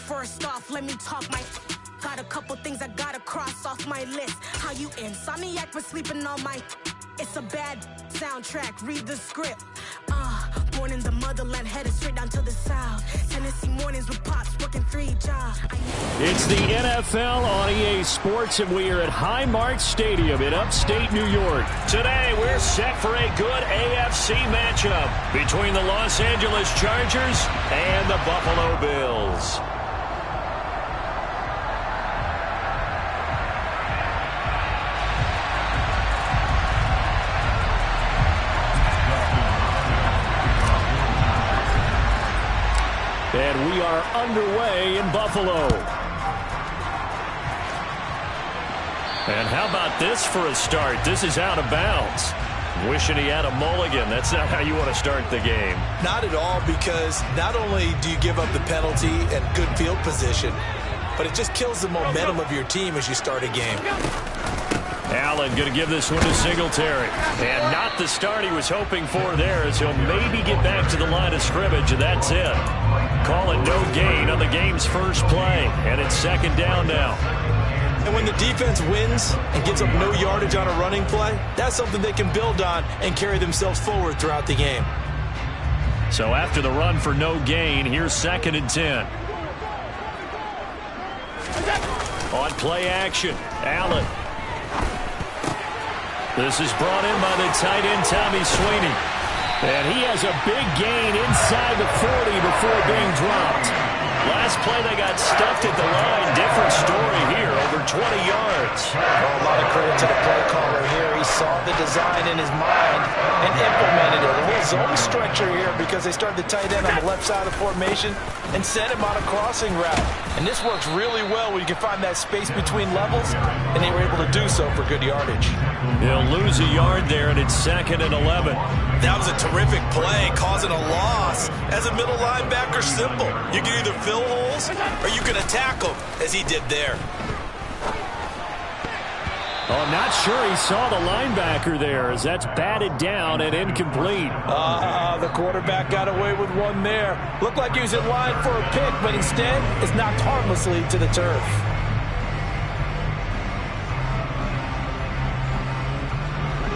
First off, let me talk my got a couple things I gotta cross off my list. How you insomniac for sleeping on my it's a bad soundtrack, read the script. Born in the motherland, headed straight down to the south. Tennessee mornings with pops, working 3 jobs. It's the NFL on EA Sports, and we are at Highmark Stadium in upstate New York. Today, we're set for a good AFC matchup between the Los Angeles Chargers and the Buffalo Bills. And we are underway in Buffalo. And how about this for a start? This is out of bounds. Wishing he had a mulligan. That's not how you want to start the game. Not at all, because not only do you give up the penalty and good field position, but it just kills the momentum of your team as you start a game. Allen going to give this one to Singletary. And not the start he was hoping for there, as he'll maybe get back to the line of scrimmage, and that's it. Call it no gain on the game's first play, and it's second down now. And when the defense wins and gives up no yardage on a running play, that's something they can build on and carry themselves forward throughout the game. So after the run for no gain, here's 2nd and 10. On play action, Allen. This is brought in by the tight end, Tommy Sweeney. And he has a big gain inside the 40 before being dropped. Last play, they got stuffed at the line. Different story here, over 20 yards. Well, a lot of credit to the play caller here. He saw the design in his mind and implemented it. A little zone structure here because they started the tight end on the left side of the formation and sent him on a crossing route. And this works really well when you can find that space between levels, and they were able to do so for good yardage. He'll lose a yard there, and it's 2nd and 11. That was a terrific play, causing a loss. As a middle linebacker, simple. You can either fill holes or you can attack them, as he did there. Oh, I'm not sure he saw the linebacker there, as that's batted down and incomplete. The quarterback got away with one there. Looked like he was in line for a pick, but instead it's knocked harmlessly to the turf.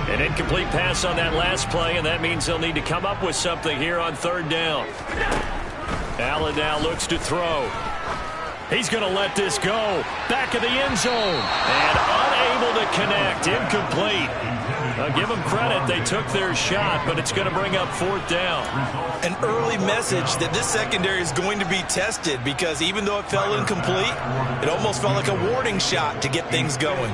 An incomplete pass on that last play, and that means they'll need to come up with something here on 3rd down. Allen now looks to throw. He's going to let this go. Back of the end zone. And unable to connect. Incomplete. I'll give them credit. They took their shot, but it's going to bring up 4th down. An early message that this secondary is going to be tested, because even though it fell incomplete, it almost felt like a warning shot to get things going.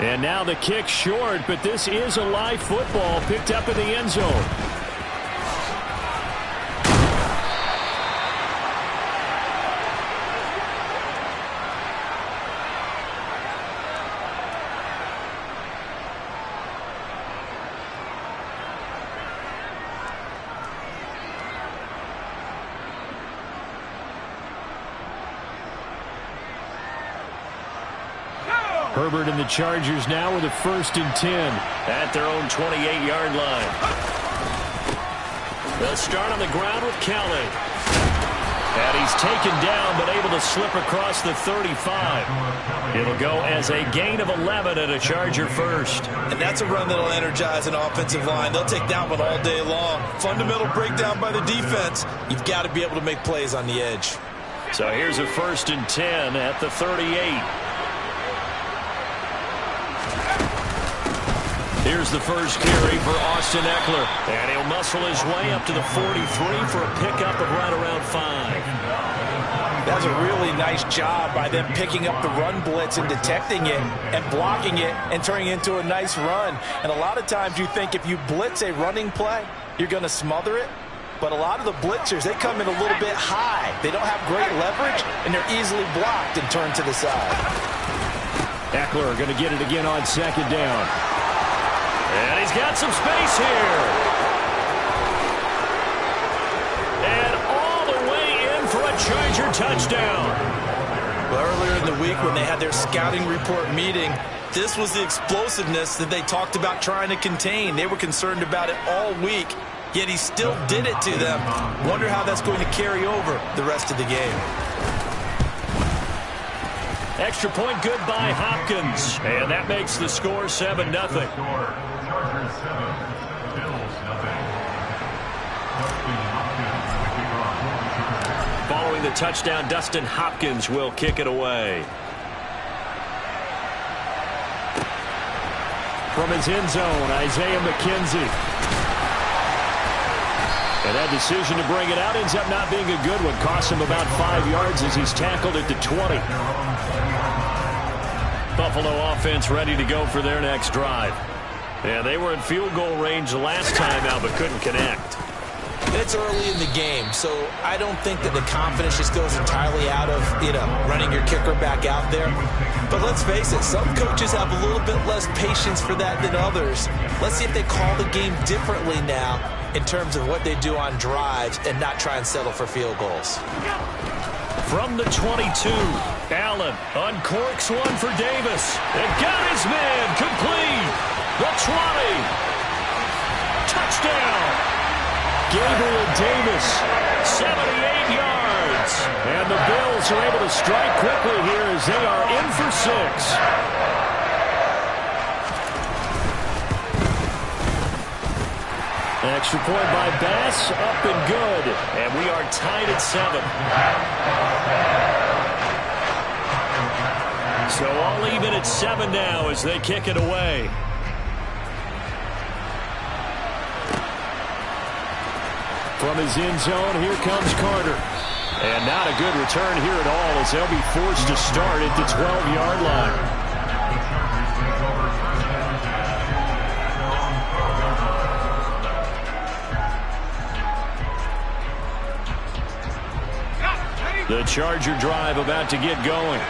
And now the kick short, but this is a live football picked up in the end zone. Herbert and the Chargers now with a 1st and 10 at their own 28-yard line. They'll start on the ground with Kelly. And he's taken down, but able to slip across the 35. It'll go as a gain of 11 and a Charger first. And that's a run that'll energize an offensive line. They'll take that one all day long. Fundamental breakdown by the defense. You've got to be able to make plays on the edge. So here's a 1st and 10 at the 38. Here's the first carry for Austin Eckler. And he'll muscle his way up to the 43 for a pickup of right around 5. That's a really nice job by them picking up the run blitz and detecting it and blocking it and turning it into a nice run. And a lot of times you think if you blitz a running play, you're going to smother it. But a lot of the blitzers, they come in a little bit high. They don't have great leverage, and they're easily blocked and turned to the side. Eckler going to get it again on 2nd down. And he's got some space here. And all the way in for a Charger touchdown. Well, earlier in the week when they had their scouting report meeting, This was the explosiveness that they talked about trying to contain. They were concerned about it all week, yet he still did it to them. Wonder how that's going to carry over the rest of the game. Extra point good by Hopkins. And that makes the score 7-0. Following the touchdown, Dustin Hopkins will kick it away. From his end zone, Isaiah McKenzie. And that decision to bring it out ends up not being a good one. Costs him about 5 yards as he's tackled at the 20. Buffalo offense ready to go for their next drive. Yeah, they were in field goal range last time out, but couldn't connect. It's early in the game, so I don't think that the confidence just goes entirely out of, running your kicker back out there. But let's face it, some coaches have a little bit less patience for that than others. Let's see if they call the game differently now in terms of what they do on drives and not try and settle for field goals. From the 22, Allen uncorks one for Davis. And got his man complete. The 20. Touchdown. Gabriel Davis, 78 yards. And the Bills are able to strike quickly here as they are in for 6. Extra point by Bass, up and good. And we are tied at 7. So all even at 7 now as they kick it away. From his end zone, here comes Carter. And not a good return here at all as they'll be forced to start at the 12-yard line. The Charger drive about to get going.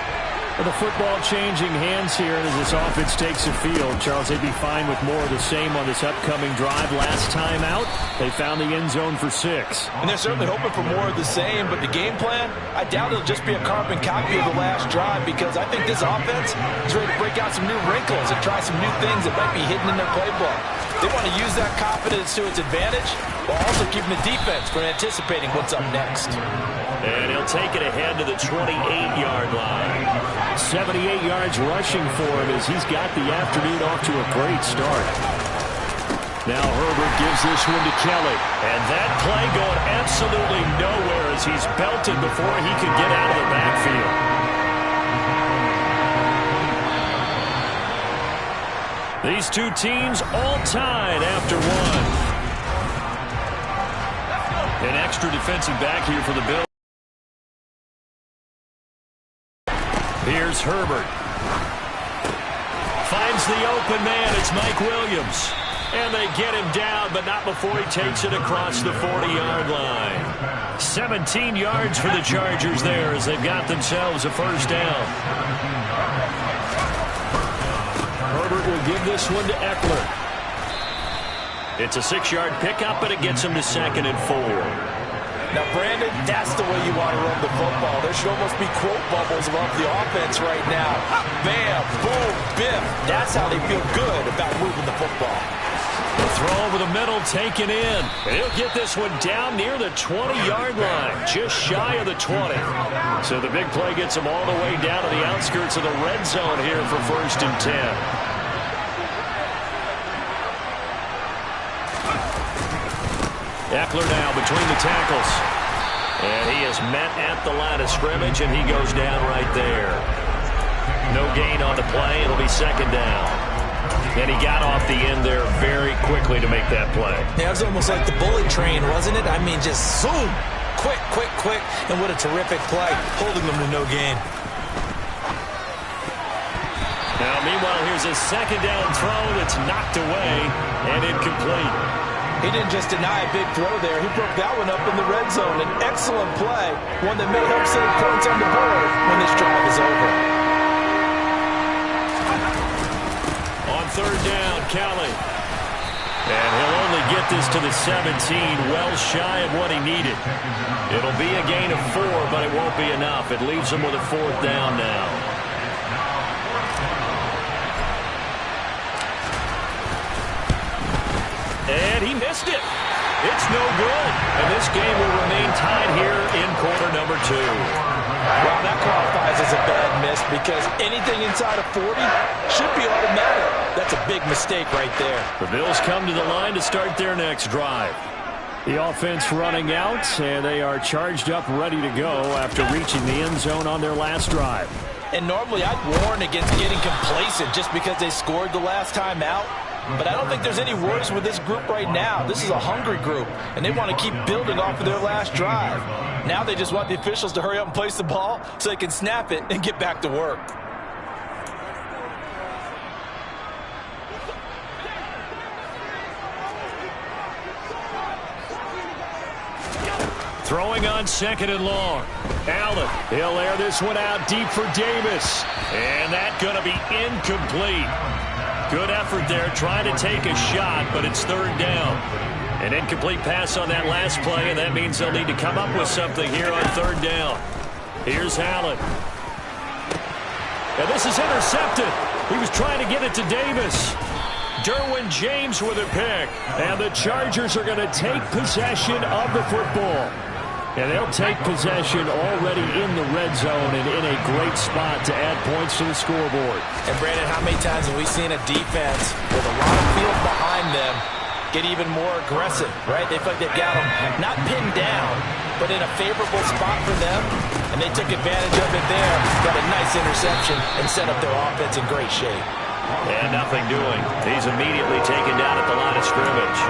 With the football changing hands here as this offense takes the field, Charles, they'd be fine with more of the same on this upcoming drive. Last time out, they found the end zone for 6. And they're certainly hoping for more of the same, but the game plan, I doubt it'll just be a carbon copy of the last drive because I think this offense is ready to break out some new wrinkles and try some new things that might be hidden in their playbook. They want to use that confidence to its advantage while also keeping the defense from anticipating what's up next. And he'll take it ahead to the 28-yard line. 78 yards rushing for him as he's got the afternoon off to a great start. Now Herbert gives this one to Kelly. And that play going absolutely nowhere as he's belted before he could get out of the backfield. These two teams all tied after 1. An extra defensive back here for the Bills. Here's Herbert. Finds the open man. It's Mike Williams. And they get him down, but not before he takes it across the 40-yard line. 17 yards for the Chargers there as they've got themselves a first down. Herbert will give this one to Eckler. It's a 6-yard pickup, but it gets him to 2nd and 4. Now, Brandon, that's the way you want to run the football. There should almost be quote bubbles above the offense right now. Bam, boom, biff. That's how they feel good about moving the football. The throw over the middle taken in. And he'll get this one down near the 20-yard line, just shy of the 20. So the big play gets him all the way down to the outskirts of the red zone here for 1st and 10. Eckler now between the tackles. And he is met at the line of scrimmage, and he goes down right there. No gain on the play. It'll be 2nd down. And he got off the end there very quickly to make that play. Yeah, it was almost like the bullet train, wasn't it? I mean, just zoom. Quick, quick, quick. And what a terrific play, holding them to no gain. Now, meanwhile, here's a 2nd down throw that's knocked away and incomplete. He didn't just deny a big throw there. He broke that one up in the red zone. An excellent play, one that may help save points on the board when this drive is over. On 3rd down, Kelly. And he'll only get this to the 17, well shy of what he needed. It'll be a gain of 4, but it won't be enough. It leaves him with a 4th down now. And he missed it. It's no good. And this game will remain tied here in quarter number 2. Well, that qualifies as a bad miss because anything inside of 40 should be automatic. That's a big mistake right there. The Bills come to the line to start their next drive. The offense running out, and they are charged up, ready to go after reaching the end zone on their last drive. And normally I'd warn against getting complacent just because they scored the last time out. But I don't think there's any worries with this group right now. This is a hungry group, and they want to keep building off of their last drive. Now they just want the officials to hurry up and place the ball so they can snap it and get back to work. Throwing on 2nd and long. Allen, he'll air this one out deep for Davis. And that's going to be incomplete. Good effort there, trying to take a shot, but it's 3rd down. An incomplete pass on that last play, and that means they'll need to come up with something here on 3rd down. Here's Allen. And this is intercepted. He was trying to get it to Davis. Derwin James with a pick. And the Chargers are going to take possession of the football. And they'll take possession already in the red zone and in a great spot to add points to the scoreboard. And, Brandon, how many times have we seen a defense with a lot of field behind them get even more aggressive, right? They feel like they've got them not pinned down, but in a favorable spot for them, and they took advantage of it there, got a nice interception, and set up their offense in great shape. And nothing doing. He's immediately taken down at the line of scrimmage.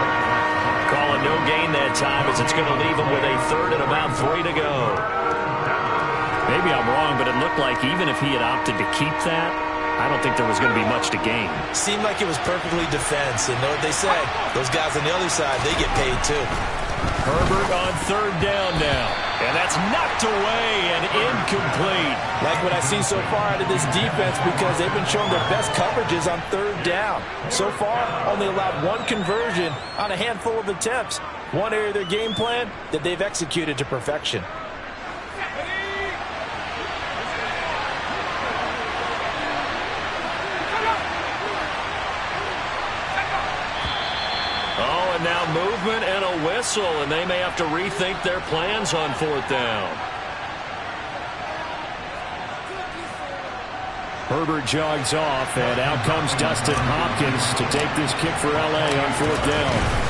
Calling no gain that time as it's going to leave him with a 3rd and about 3 to go. Maybe I'm wrong, but it looked like even if he had opted to keep that, I don't think there was going to be much to gain. Seemed like it was perfectly defense, and know what they say. Those guys on the other side, they get paid too. Herbert on 3rd down now. And that's knocked away and incomplete. Like what I see so far out of this defense because they've been showing their best coverages on 3rd down. So far, only allowed 1 conversion on a handful of attempts. One area of their game plan that they've executed to perfection. And now movement and a whistle, and they may have to rethink their plans on 4th down. Herbert jogs off, and out comes Dustin Hopkins to take this kick for L.A. on 4th down.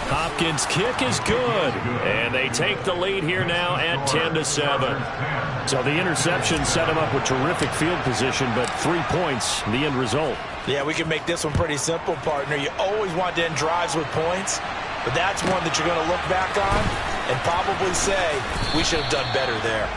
Hopkins' kick is good, and they take the lead here now at 10-7. So the interception set him up with terrific field position, but 3 points, the end result. Yeah, we can make this one pretty simple, partner. You always want to end drives with points, but that's one that you're going to look back on and probably say, we should have done better there.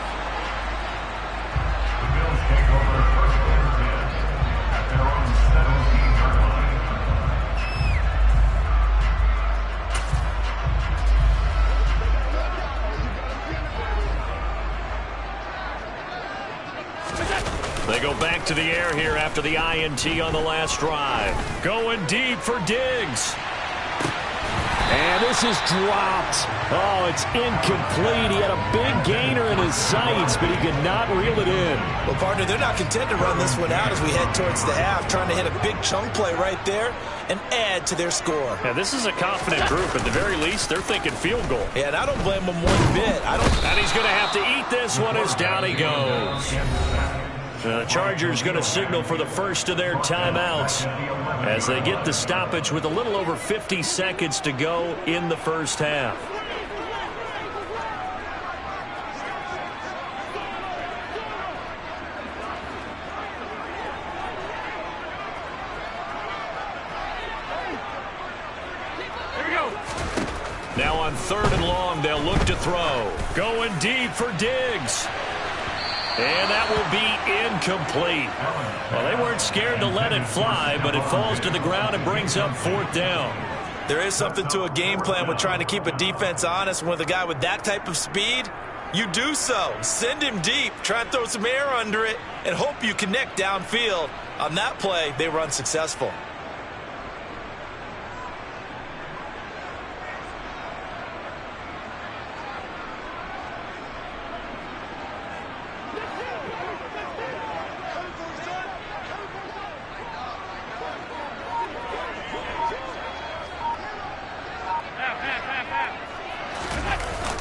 They go back to the air here after the INT on the last drive. Going deep for Diggs. And this is dropped. Oh, it's incomplete. He had a big gainer in his sights, but he could not reel it in. Well, partner, they're not content to run this one out as we head towards the half, trying to hit a big chunk play right there and add to their score. Yeah, this is a confident group. At the very least, they're thinking field goal. Yeah, and I don't blame them one bit. And he's going to have to eat this one as down he goes. The Chargers going to signal for the first of their timeouts as they get the stoppage with a little over 50 seconds to go in the first half. Now on 3rd and long, they'll look to throw. Going deep for Diggs. And that will be incomplete. Well, they weren't scared to let it fly, but it falls to the ground and brings up 4th down. There is something to a game plan with trying to keep a defense honest. With a guy with that type of speed, you do so. Send him deep, try and throw some air under it, and hope you connect downfield. On that play, they were unsuccessful.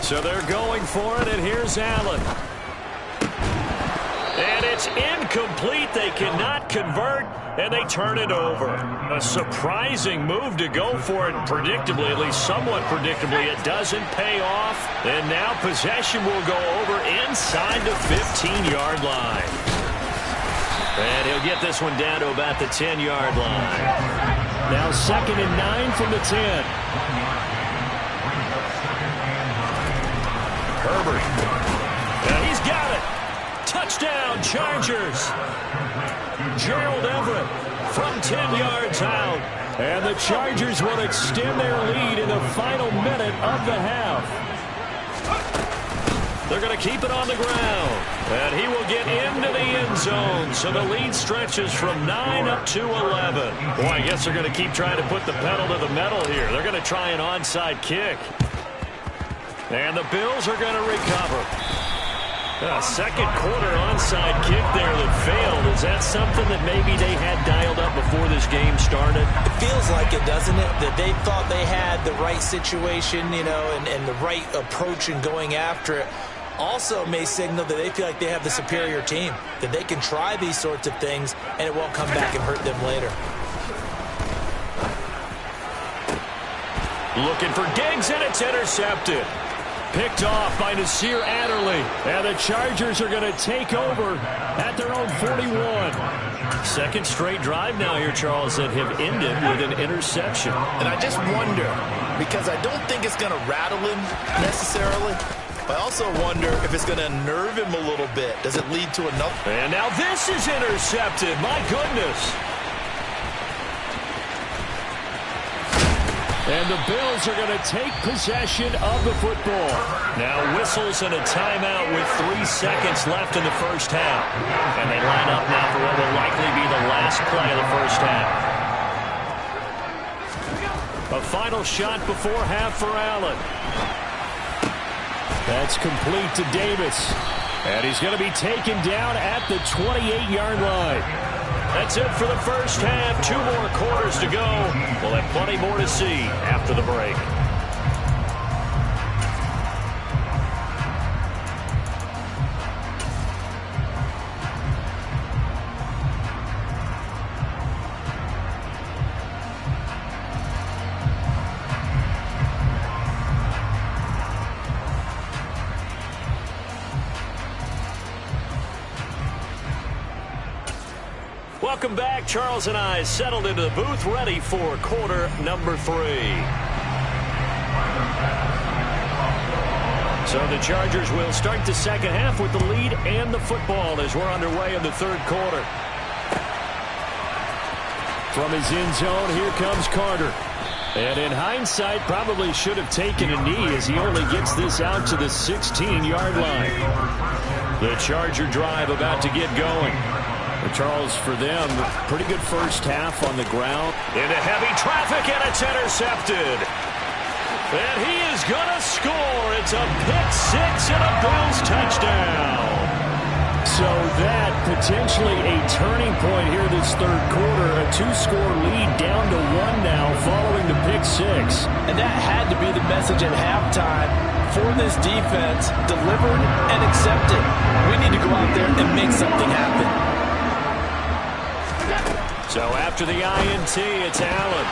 So they're going for it, and here's Allen. And it's incomplete. They cannot convert, and they turn it over. A surprising move to go for it, predictably, at least somewhat predictably. It doesn't pay off, and now possession will go over inside the 15-yard line. And he'll get this one down to about the 10-yard line. Now 2nd and 9 from the 10. Herbert. And he's got it. Touchdown, Chargers. Gerald Everett from 10 yards out. And the Chargers will extend their lead in the final minute of the half. They're going to keep it on the ground. And he will get into the end zone. So the lead stretches from 9 up to 11. Boy, I guess they're going to keep trying to put the pedal to the metal here. They're going to try an onside kick. And the Bills are going to recover. A second quarter onside kick there that failed. Is that something that maybe they had dialed up before this game started? It feels like it, doesn't it? That they thought they had the right situation, you know, and the right approach in going after it. Also may signal that they feel like they have the superior team, that they can try these sorts of things and it won't come back and hurt them later. Looking for Diggs, and it's intercepted. Picked off by Nasir Adderley. And the Chargers are going to take over at their own 41. Second straight drive now here, Charles, that have ended with an interception. And I just wonder, because I don't think it's going to rattle him necessarily, but I also wonder if it's going to unnerve him a little bit. Does it lead to another? And now this is intercepted. My goodness. And the Bills are going to take possession of the football. Now whistles and a timeout with 3 seconds left in the first half. And they line up now for what will likely be the last play of the first half. A final shot before half for Allen. That's complete to Davis. And he's going to be taken down at the 28-yard line. That's it for the first half. 2 more quarters to go. We'll have plenty more to see after the break. Welcome back. Charles and I settled into the booth, ready for quarter number 3. So the Chargers will start the second half with the lead and the football as we're underway in the third quarter. From his end zone, here comes Carter. And in hindsight, probably should have taken a knee as he only gets this out to the 16-yard line. The Charger drive about to get going. Charles, for them, pretty good first half on the ground. Into heavy traffic, and it's intercepted. And he is going to score. It's a pick 6 and a Bills touchdown. So that potentially a turning point here this third quarter. A 2-score lead down to 1 now following the pick 6. And that had to be the message at halftime for this defense. Delivered and accepted. We need to go out there and make something happen. So after the INT, it's Allen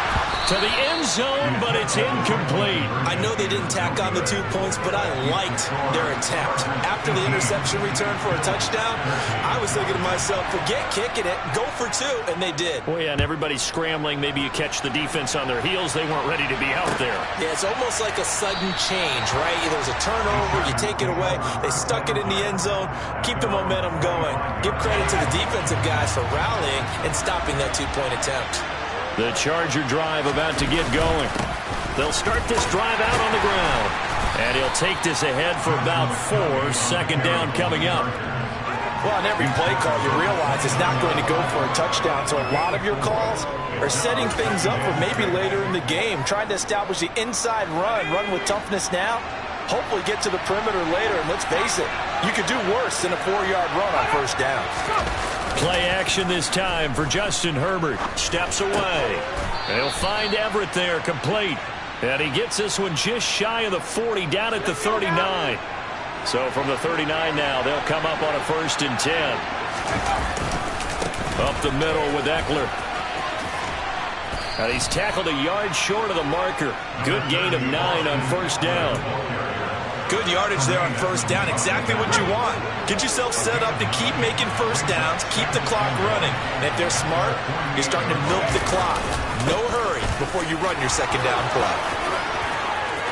to the end zone, but it's incomplete. I know they didn't tack on the 2 points, but I liked their attempt. After the interception return for a touchdown, I was thinking to myself, forget kicking it, go for 2, and they did. Oh, yeah, and everybody's scrambling. Maybe you catch the defense on their heels. They weren't ready to be out there. Yeah, it's almost like a sudden change, right? There's a turnover, you take it away, they stuck it in the end zone, keep the momentum going. Give credit to the defensive guys for rallying and stopping that 2-point attempt. The Charger drive about to get going. They'll start this drive out on the ground. And he'll take this ahead for about 4. Second down coming up. Well, on every play call, you realize it's not going to go for a touchdown. So a lot of your calls are setting things up for maybe later in the game, trying to establish the inside run with toughness now. Hopefully get to the perimeter later. And let's face it, you could do worse than a 4-yard run on first down. Play action this time for Justin Herbert. Steps away. They'll find Everett there, complete. And he gets this one just shy of the 40, down at the 39. So from the 39 now, they'll come up on a 1st and 10. Up the middle with Eckler. And he's tackled a yard short of the marker. Good gain of 9 on 1st down. Good yardage there on 1st down. Exactly what you want. Get yourself set up to keep making 1st downs, keep the clock running. And if they're smart, you're starting to milk the clock. No hurry before you run your 2nd down play.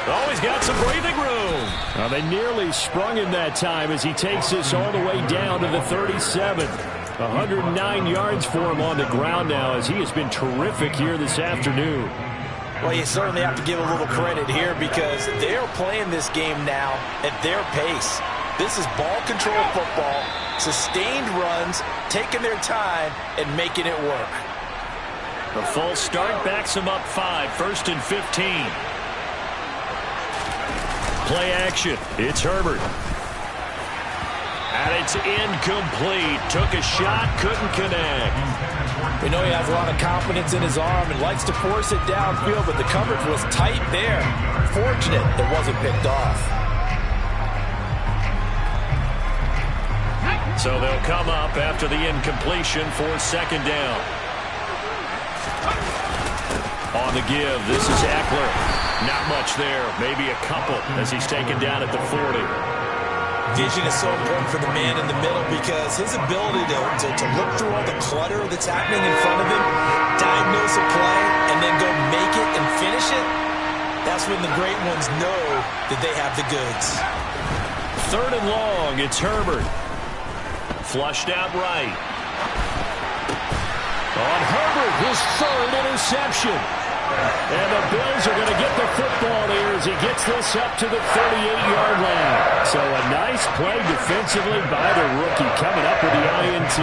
Always got some breathing room. Well, they nearly sprung him that time as he takes this all the way down to the 37. 109 yards for him on the ground now as he has been terrific here this afternoon. Well, you certainly have to give a little credit here because they're playing this game now at their pace. This is ball control football, sustained runs, taking their time, and making it work. The false start backs him up 5, 1st and 15. Play action. It's Herbert. And it's incomplete. Took a shot, couldn't connect. We know he has a lot of confidence in his arm and likes to force it downfield, but the coverage was tight there. Fortunate it wasn't picked off. So they'll come up after the incompletion for 2nd down. On the give, this is Eckler. Not much there, maybe a couple as he's taken down at the 40. Vision is so important for the man in the middle because his ability to look through all the clutter that's happening in front of him, diagnose a play, and then go make it and finish it, that's when the great ones know that they have the goods. 3rd and long, it's Herbert. Flushed out right. On Herbert, his 3rd interception. And the Bills are going to get the football here as he gets this up to the 38-yard line. So a nice play defensively by the rookie coming up with the INT.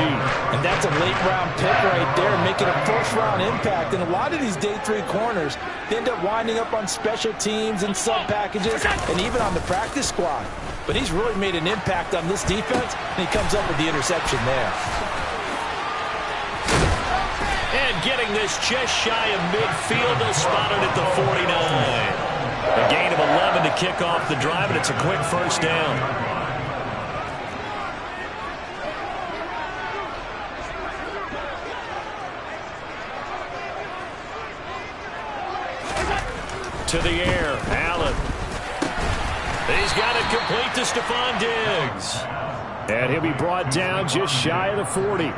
And that's a late-round pick right there, making a first-round impact. And a lot of these day 3 corners, they end up winding up on special teams and sub-packages and even on the practice squad. But he's really made an impact on this defense, and he comes up with the interception there. And getting this just shy of midfield, they'll spot it at the 49. A gain of 11 to kick off the drive, and it's a quick 1st down. To the air, Allen. He's got it complete to Stephon Diggs. And he'll be brought down just shy of the 40.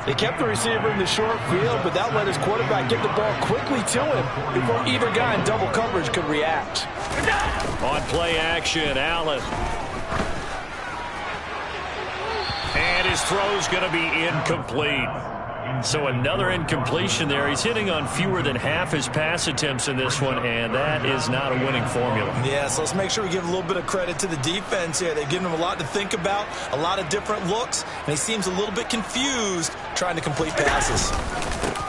They kept the receiver in the short field, but that let his quarterback get the ball quickly to him before either guy in double coverage could react. On play action, Allen. And his throw's going to be incomplete. So another incompletion there. He's hitting on fewer than half his pass attempts in this one, and that is not a winning formula. Yeah, so let's make sure we give a little bit of credit to the defense here. They've given him a lot to think about, a lot of different looks, and he seems a little bit confused trying to complete passes.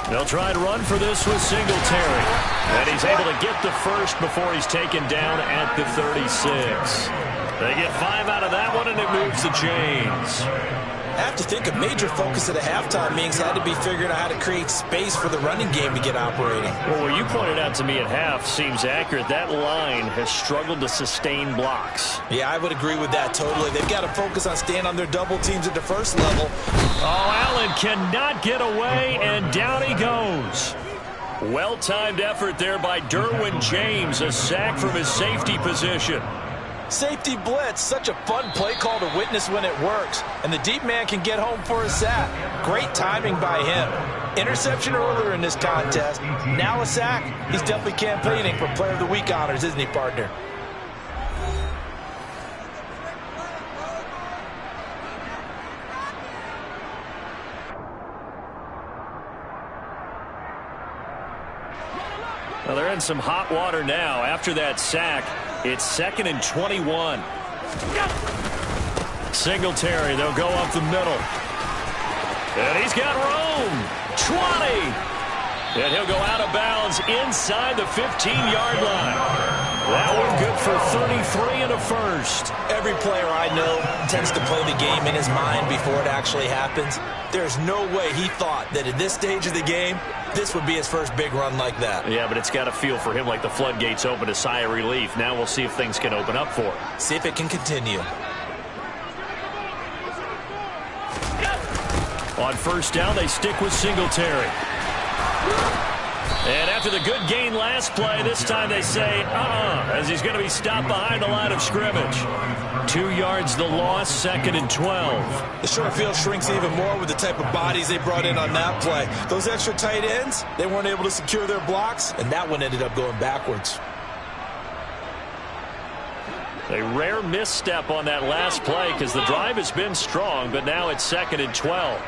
They'll try and run for this with Singletary. And he's able to get the first before he's taken down at the 36. They get 5 out of that one, and it moves the chains. I have to think a major focus at a halftime means had to be figuring out how to create space for the running game to get operating. Well, what you pointed out to me at half seems accurate. That line has struggled to sustain blocks. Yeah, I would agree with that totally. They've got to focus on staying on their double teams at the first level. Oh, Allen cannot get away, and down he goes. Well-timed effort there by Derwin James, a sack from his safety position. Safety blitz, such a fun play call to witness when it works. And the deep man can get home for a sack. Great timing by him. Interception earlier in this contest. Now a sack. He's definitely campaigning for Player of the Week honors, isn't he, partner? Well, they're in some hot water now. After that sack, it's 2nd and 21. Singletary, they'll go up the middle. And he's got room. 20. And he'll go out of bounds inside the 15-yard line. That one good for 33 and a first. Every player I know tends to play the game in his mind before it actually happens. There's no way he thought that at this stage of the game, this would be his first big run like that. Yeah, but it's got to feel for him like the floodgates open, a sigh of relief. Now we'll see if things can open up for him. See if it can continue. On first down, they stick with Singletary. And after the good gain last play, this time they say, as he's going to be stopped behind the line of scrimmage. 2 yards the loss, 2nd and 12. The short field shrinks even more with the type of bodies they brought in on that play. Those extra tight ends, they weren't able to secure their blocks, and that one ended up going backwards. A rare misstep on that last play because the drive has been strong, but now it's 2nd and 12.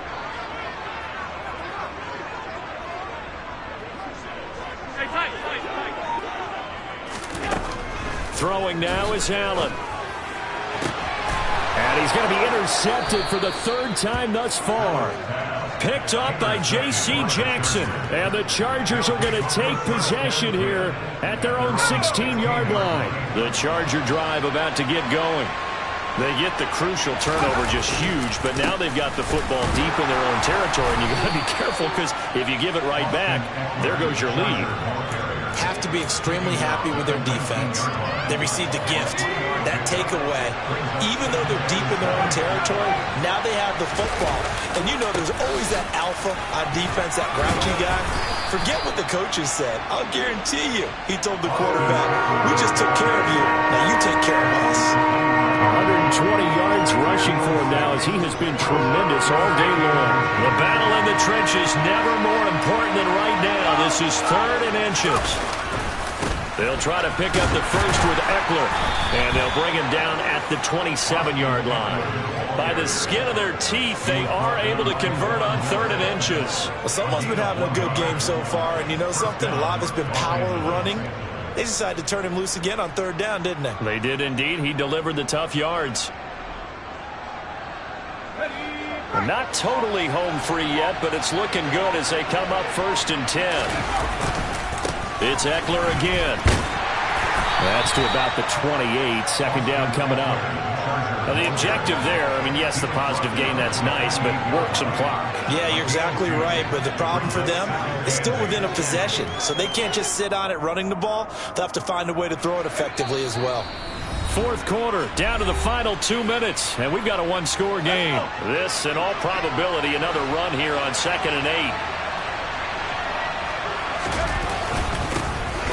Throwing now is Allen. And he's going to be intercepted for the 3rd time thus far. Picked up by J.C. Jackson. And the Chargers are going to take possession here at their own 16-yard line. The Charger drive about to get going. They get the crucial turnover, just huge, but now they've got the football deep in their own territory, and you've got to be careful because if you give it right back, there goes your lead. Have to be extremely happy with their defense. They received a gift, that takeaway. Even though they're deep in their own territory, now they have the football. And you know there's always that alpha on defense, that grouchy guy. Forget what the coaches said. I'll guarantee you, he told the quarterback, we just took care of you. Now you take care of us. 120 yards rushing for him now as he has been tremendous all day long. The battle in the trenches never more important than right now. This is 3rd and inches. They'll try to pick up the first with Eckler, and they'll bring him down at the 27-yard line. By the skin of their teeth, they are able to convert on 3rd and inches. Well, someone's been having a good game so far, and you know something? A lot of it's been power running. They decided to turn him loose again on 3rd down, didn't they? They did indeed. He delivered the tough yards. Not totally home free yet, but it's looking good as they come up 1st and 10. It's Eckler again. That's to about the 28. 2nd down coming up. Now the objective there, I mean, yes, the positive gain, that's nice, but work some clock. Yeah, you're exactly right, but the problem for them is still within a possession, so they can't just sit on it running the ball. They'll have to find a way to throw it effectively as well. 4th quarter, down to the final 2 minutes, and we've got a one-score game. This, in all probability, another run here on 2nd and 8.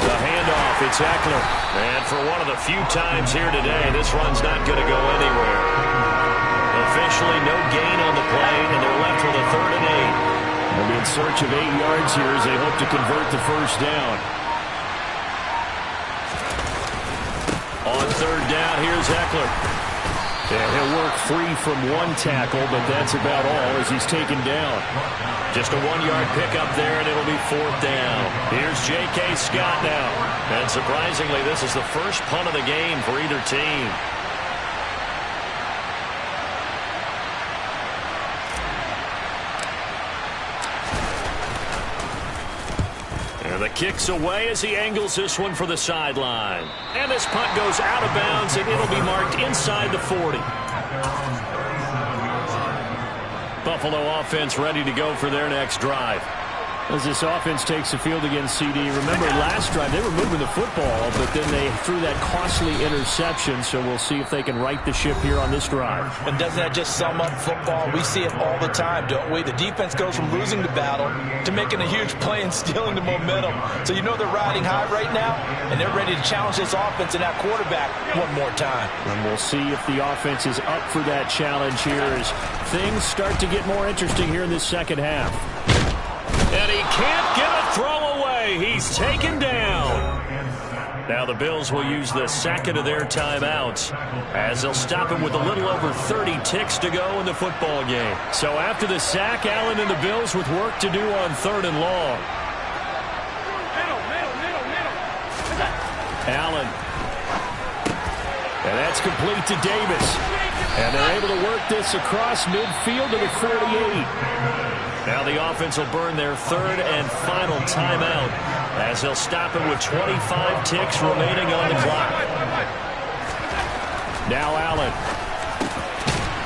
The handoff, it's Eckler. And for one of the few times here today, this run's not going to go anywhere. Officially no gain on the play, and they're left with a 3rd and 8. They'll be in search of 8 yards here as they hope to convert the first down. On 3rd down, here's Eckler. And he'll work free from one tackle, but that's about all as he's taken down. Just a 1-yard pickup there, and it'll be 4th down. Here's J.K. Scott now. And surprisingly, this is the first punt of the game for either team. And the kick's away as he angles this one for the sideline. And this punt goes out of bounds, and it'll be marked inside the 40. Buffalo offense ready to go for their next drive. As this offense takes the field against CD, remember last drive they were moving the football, but then they threw that costly interception, so we'll see if they can right the ship here on this drive. And doesn't that just sum up football? We see it all the time, don't we? The defense goes from losing the battle to making a huge play and stealing the momentum. So you know they're riding high right now, and they're ready to challenge this offense and that quarterback one more time. And we'll see if the offense is up for that challenge here as things start to get more interesting here in this second half. And he can't get a throw away. He's taken down. Now the Bills will use the second of their timeouts as they'll stop him with a little over 30 ticks to go in the football game. So after the sack, Allen and the Bills with work to do on 3rd and long. Allen. And that's complete to Davis. And they're able to work this across midfield to the 48. Now the offense will burn their third and final timeout as they'll stop it with 25 ticks remaining on the clock. Now Allen.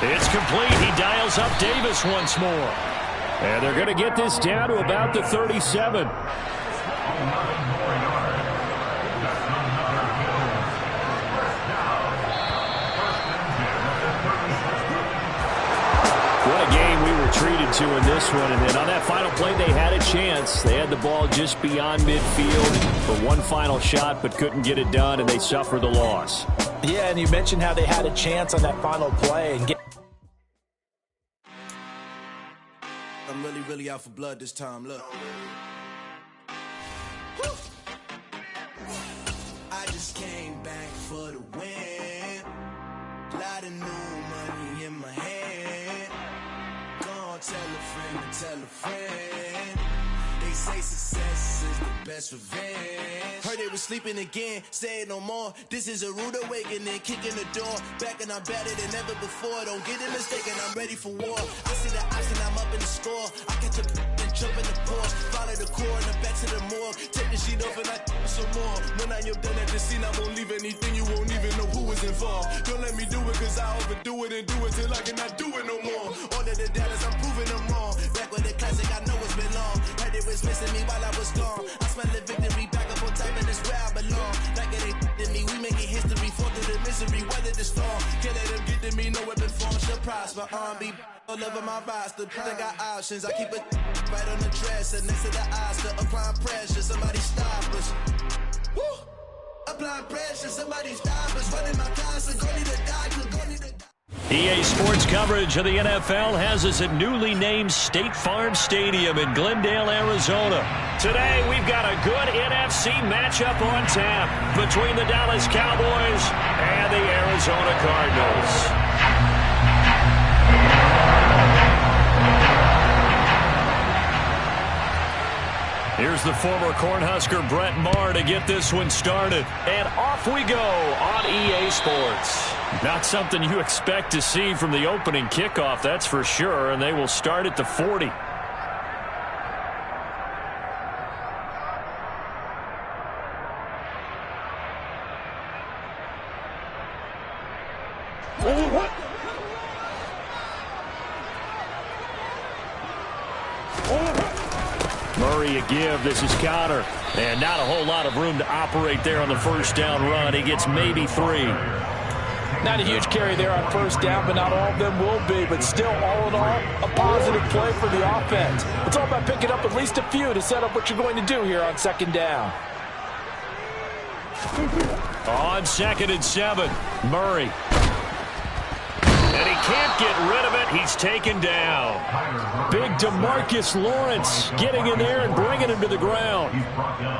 It's complete. He dials up Davis once more. And they're going to get this down to about the 37. What a game we were treated to in this one. And then on that final play, they had a chance. They had the ball just beyond midfield for one final shot, but couldn't get it done, and they suffered the loss. Yeah, and you mentioned how they had a chance on that final play. And I'm really out for blood this time. Look. I just came back for the win. Lot of new money in my hand. Gonna tell a friend to tell a friend. They say success is the best revenge. Heard they was sleeping again, say it no more. This is a rude awakening, kicking the door. Back and I'm better than ever before. Don't get it mistaken, I'm ready for war. I see the option, I'm up in the score. I catch a and jump in the porch. Follow the core and the back to the morgue. Take the sheet off and I some more. When I am done at the scene, I won't leave anything. You won't even know who is involved. Don't let me do it, cause I overdo it and do it till I cannot do it no more. All of the doubters, I'm proving them wrong. Back with the classic, I know it's been long. Heard it was missing me while I was gone. I smell the victory back up on top, and it's where I belong. Like it ain't to me, we making history. Fall through the misery, weather the storm. Can't let them get to me, no weapon form shall prosper. R&B all over my roster. I got options, I keep it right on the dresser. Next to the Oscar, applying pressure. Somebody stop us. Woo! Applying pressure, somebody stop us. Running my concert, go need a doctor, go need a doctor. EA Sports coverage of the NFL has us at newly named State Farm Stadium in Glendale, Arizona. Today, we've got a good NFC matchup on tap between the Dallas Cowboys and the Arizona Cardinals. Here's the former Cornhusker Brett Maher to get this one started. And off we go on EA Sports. Not something you expect to see from the opening kickoff, that's for sure. And they will start at the 40. Murray a give. This is Connor. And not a whole lot of room to operate there on the first down run. He gets maybe 3. not a huge carry there on first down, but not all of them will be. But still, all in all, a positive play for the offense. It's all about picking up at least a few to set up what you're going to do here on second down. On 2nd and 7, Murray. And he can't get rid of it. He's taken down. Big DeMarcus Lawrence getting in there and bringing him to the ground.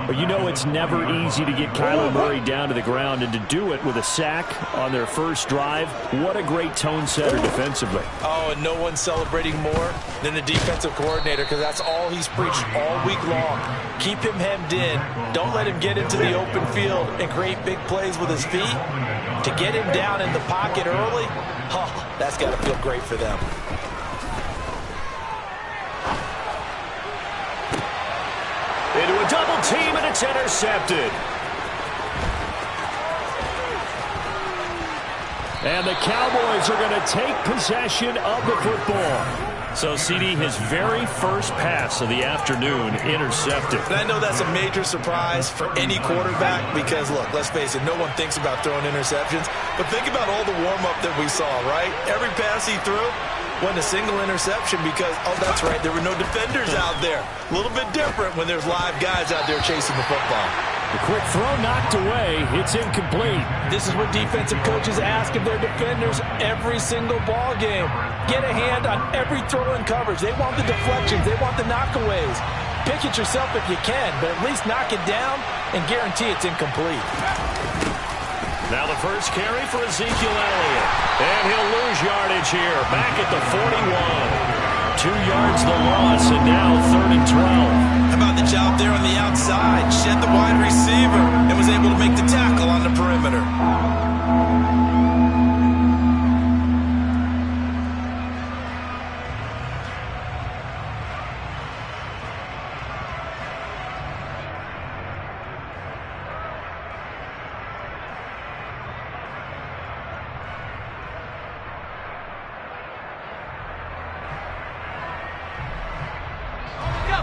But you know it's never easy to get Kyler Murray down to the ground, and to do it with a sack on their first drive, what a great tone setter defensively. Oh, and no one's celebrating more than the defensive coordinator, because that's all he's preached all week long. Keep him hemmed in. Don't let him get into the open field and create big plays with his feet. To get him down in the pocket early, that's got to feel great for them. Into a double team, and it's intercepted. And the Cowboys are going to take possession of the football. So, CD, his very first pass of the afternoon intercepted. And I know that's a major surprise for any quarterback because, look, let's face it, no one thinks about throwing interceptions. But think about all the warm-up that we saw, right? Every pass he threw wasn't a single interception because, oh, that's right, there were no defenders out there. A little bit different when there's live guys out there chasing the football. The quick throw knocked away. It's incomplete. This is what defensive coaches ask of their defenders every single ball game. Get a hand on every throw and coverage. They want the deflections. They want the knockaways. Pick it yourself if you can, but at least knock it down and guarantee it's incomplete. Now the first carry for Ezekiel Elliott. And he'll lose yardage here. Back at the 41. 2 yards the loss, and now 3rd and 12. How about the job there on the outside? Shed the wide receiver and was able to make the tackle on the perimeter.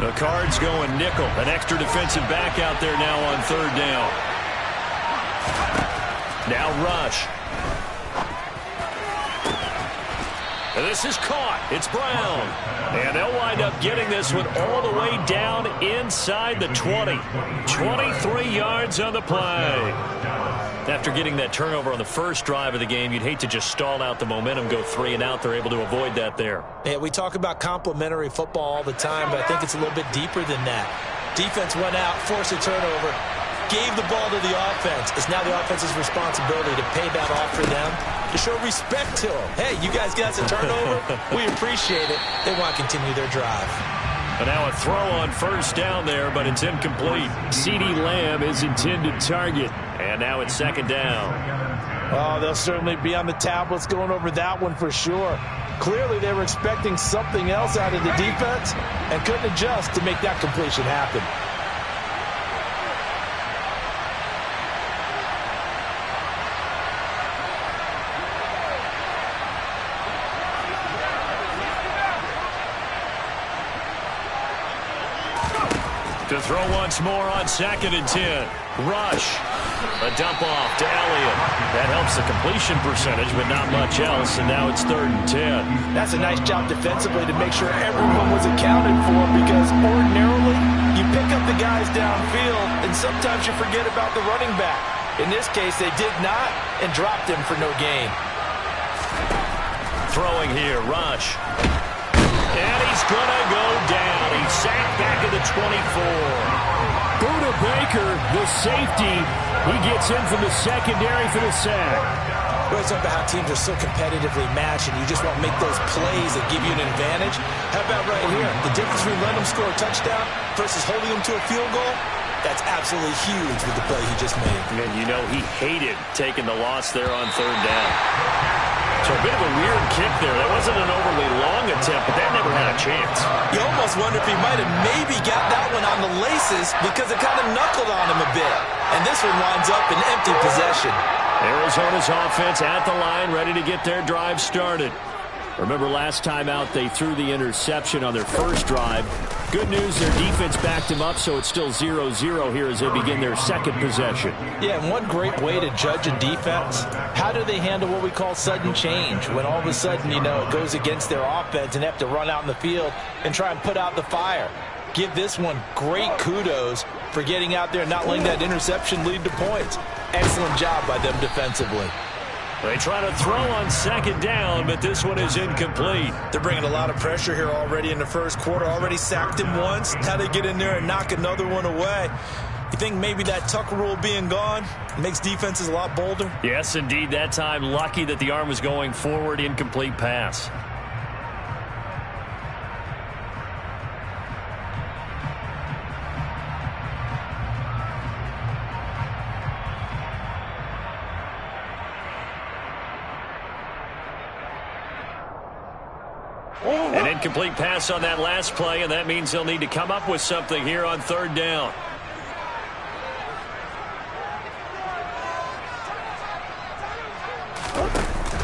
The Cards going nickel. An extra defensive back out there now on third down. Now rush. And this is caught. It's Brown. And they'll wind up getting this one all the way down inside the 20. 23 yards on the play. After getting that turnover on the first drive of the game, you'd hate to just stall out the momentum, go 3 and out. They're able to avoid that there. Yeah, we talk about complementary football all the time, but I think it's a little bit deeper than that. Defense went out, forced a turnover, gave the ball to the offense. It's now the offense's responsibility to pay that off for them, to show respect to them. Hey, you guys got us a turnover. We appreciate it. They want to continue their drive. And now a throw on first down there, but it's incomplete. CeeDee Lamb is intended target. And now it's second down. Oh, they'll certainly be on the tablets going over that one for sure. Clearly they were expecting something else out of the defense and couldn't adjust to make that completion happen. To throw once more on 2nd and 10. Rush. A dump off to Elliott. That helps the completion percentage, but not much else. And now it's 3rd and 10. That's a nice job defensively to make sure everyone was accounted for, because ordinarily you pick up the guys downfield and sometimes you forget about the running back. In this case, they did not and dropped him for no gain. Throwing here. Rush. And he's going to go down. He's sacked back at the 24. Buda Baker, the safety, he gets in from the secondary for the sack. We always talk about how teams are so competitively matched and you just want to make those plays that give you an advantage. How about right here? The difference between letting them score a touchdown versus holding them to a field goal? That's absolutely huge with the play he just made. And you know he hated taking the loss there on 3rd down. So a bit of a weird kick there. That wasn't an overly long attempt, but that never had a chance. You almost wonder if he might have maybe got that one on the laces because it kind of knuckled on him a bit. And this one winds up in empty possession. Arizona's offense at the line, ready to get their drive started. Remember last time out, they threw the interception on their first drive. Good news, their defense backed them up, so it's still 0-0 here as they begin their second possession. Yeah, and one great way to judge a defense, how do they handle what we call sudden change? When all of a sudden, you know, it goes against their offense and they have to run out in the field and try and put out the fire. Give this one great kudos for getting out there and not letting that interception lead to points. Excellent job by them defensively. They try to throw on 2nd down, but this one is incomplete. They're bringing a lot of pressure here already in the first quarter. Already sacked him once. Now they get in there and knock another one away. You think maybe that Tucker rule being gone makes defenses a lot bolder? Yes, indeed. That time, lucky that the arm was going forward. Incomplete pass. An incomplete pass on that last play, and that means they'll need to come up with something here on 3rd down.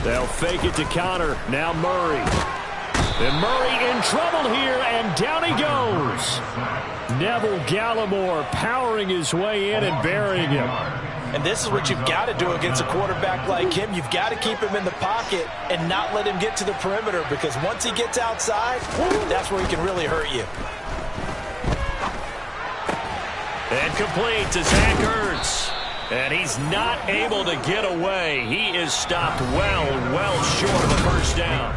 They'll fake it to Connor. Now Murray. And Murray in trouble here, and down he goes. Neville Gallimore powering his way in and burying him. And this is what you've got to do against a quarterback like him. You've got to keep him in the pocket and not let him get to the perimeter, because once he gets outside, that's where he can really hurt you. And complete to Zach Ertz. And he's not able to get away. He is stopped well short of a first down.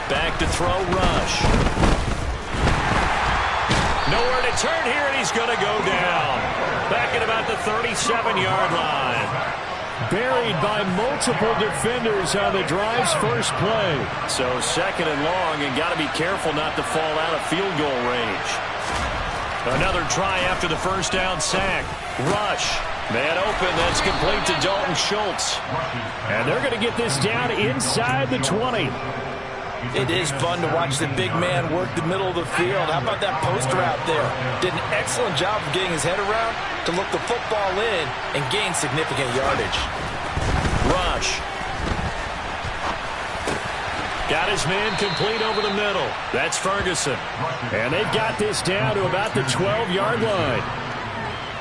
Back to throw, rush. Nowhere to turn here, and he's going to go down. Back at about the 37-yard line. Buried by multiple defenders on the drive's first play. So 2nd and long, and got to be careful not to fall out of field goal range. Another try after the first down sack. Rush. Man open, that's complete to Dalton Schultz. And they're going to get this down inside the 20. It is fun to watch the big man work the middle of the field. How about that post route there? Did an excellent job of getting his head around to look the football in and gain significant yardage. Rush. Got his man complete over the middle. That's Ferguson. And they've got this down to about the 12-yard line.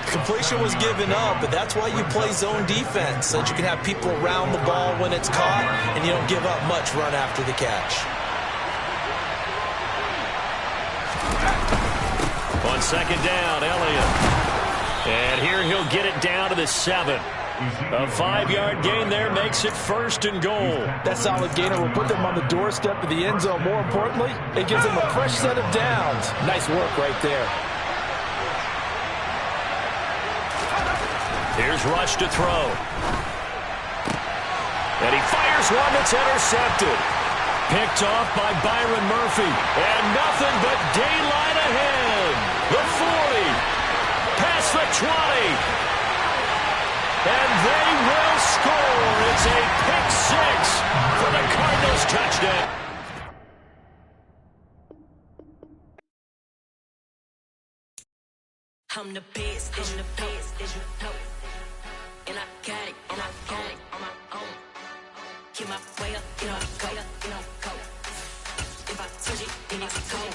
Completion was given up, but that's why you play zone defense, so that you can have people around the ball when it's caught, and you don't give up much run after the catch. On second down, Elliott. And here he'll get it down to the 7. A 5-yard gain there makes it 1st and goal. That solid gainer will put them on the doorstep of the end zone. More importantly, it gives them a fresh set of downs. Nice work right there. Here's Rush to throw. And he fires one that's intercepted. Picked off by Byron Murphy. And nothing but daylight ahead. The 40. Past the 20. And they will score. It's a pick 6 for the Cardinals touchdown. I'm the best, I'm the best, as you know. And I got it on my own. Get my way up, you know, go. If I touch it, then it's cold.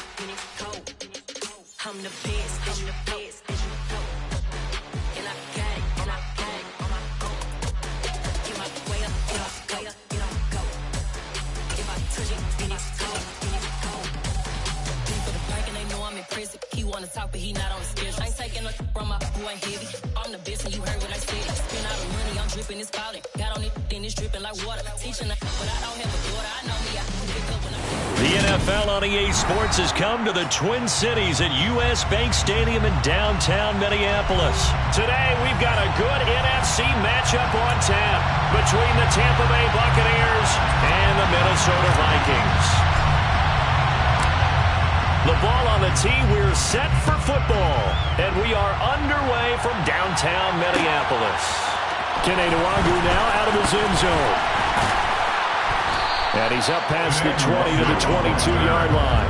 I'm the best, as you know. And I got it on my own. Get my way up, you know, go. If I touch it, then it's cold. For the park and they know I'm impressive. He wanna talk, but he not on the schedule. I ain't taking a from my boy heavy. I'm the best and you heard what I said. Spend all the money, I'm dripping, it's falling. Got on it, then it's dripping like water. Teaching but I don't have a daughter. I know me, I can pick up when I The NFL on EA Sports has come to the Twin Cities at U.S. Bank Stadium in downtown Minneapolis. Today, we've got a good NFC matchup on tap between the Tampa Bay Buccaneers and the Minnesota Vikings. The ball on the tee, we're set for football, and we are underway from downtown Minneapolis. Kene Nwangu now out of his end zone. And he's up past the 20 to the 22-yard line.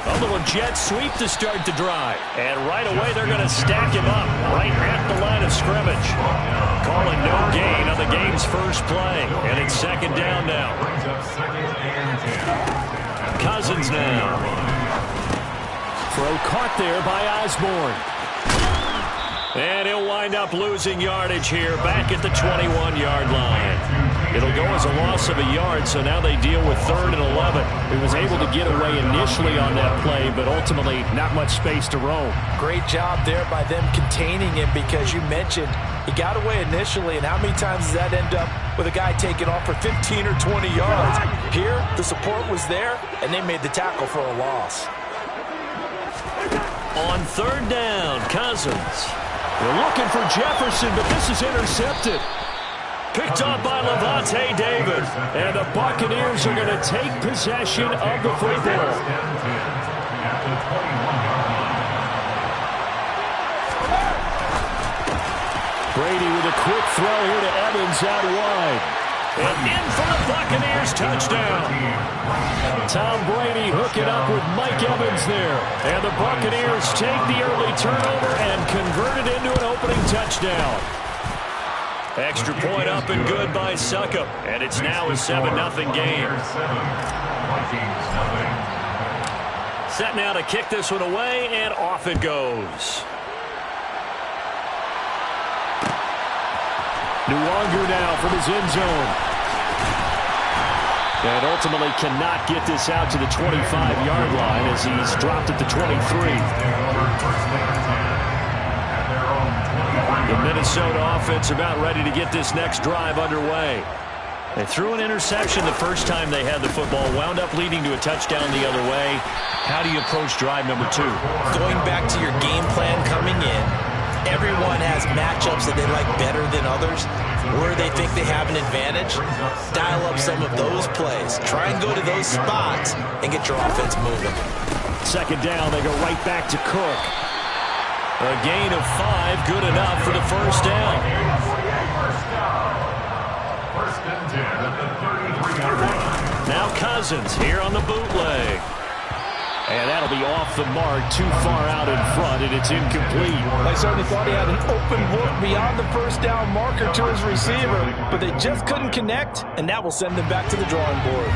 A little jet sweep to start the drive. And right away, they're going to stack him up right at the line of scrimmage. Calling no gain on the game's first play. And it's second down now. Cousins now. Throw caught there by Osborne. And he'll wind up losing yardage here back at the 21-yard line. It'll go as a loss of a yard, so now they deal with 3rd and 11. He was able to get away initially on that play, but ultimately not much space to roam. Great job there by them containing him, because you mentioned he got away initially, and how many times does that end up with a guy taking off for 15 or 20 yards? Here, the support was there, and they made the tackle for a loss. On 3rd down, Cousins. They're looking for Jefferson, but this is intercepted. Picked up by Levante David. And the Buccaneers are going to take possession of the football. Brady with a quick throw here to Evans out wide. And in for the Buccaneers touchdown. Tom Brady hooking up with Mike Evans there. And the Buccaneers take the early turnover and convert it into an opening touchdown. Extra point up and good by Succop. And it's now a 7-0 game. Set now to kick this one away, and off it goes. Nwangu now from his end zone. And ultimately cannot get this out to the 25-yard line as he's dropped at the 23. The Minnesota offense about ready to get this next drive underway. They threw an interception the first time they had the football, wound up leading to a touchdown the other way. How do you approach drive number 2? Going back to your game plan coming in, everyone has matchups that they like better than others, where they think they have an advantage, dial up some of those plays. Try and go to those spots and get your offense moving. Second down, they go right back to Cook. A gain of 5, good enough for the first down. Now Cousins here on the bootleg. And that'll be off the mark, too far out in front, and it's incomplete. I certainly thought he had an open look beyond the first down marker to his receiver, but they just couldn't connect, and that will send them back to the drawing board.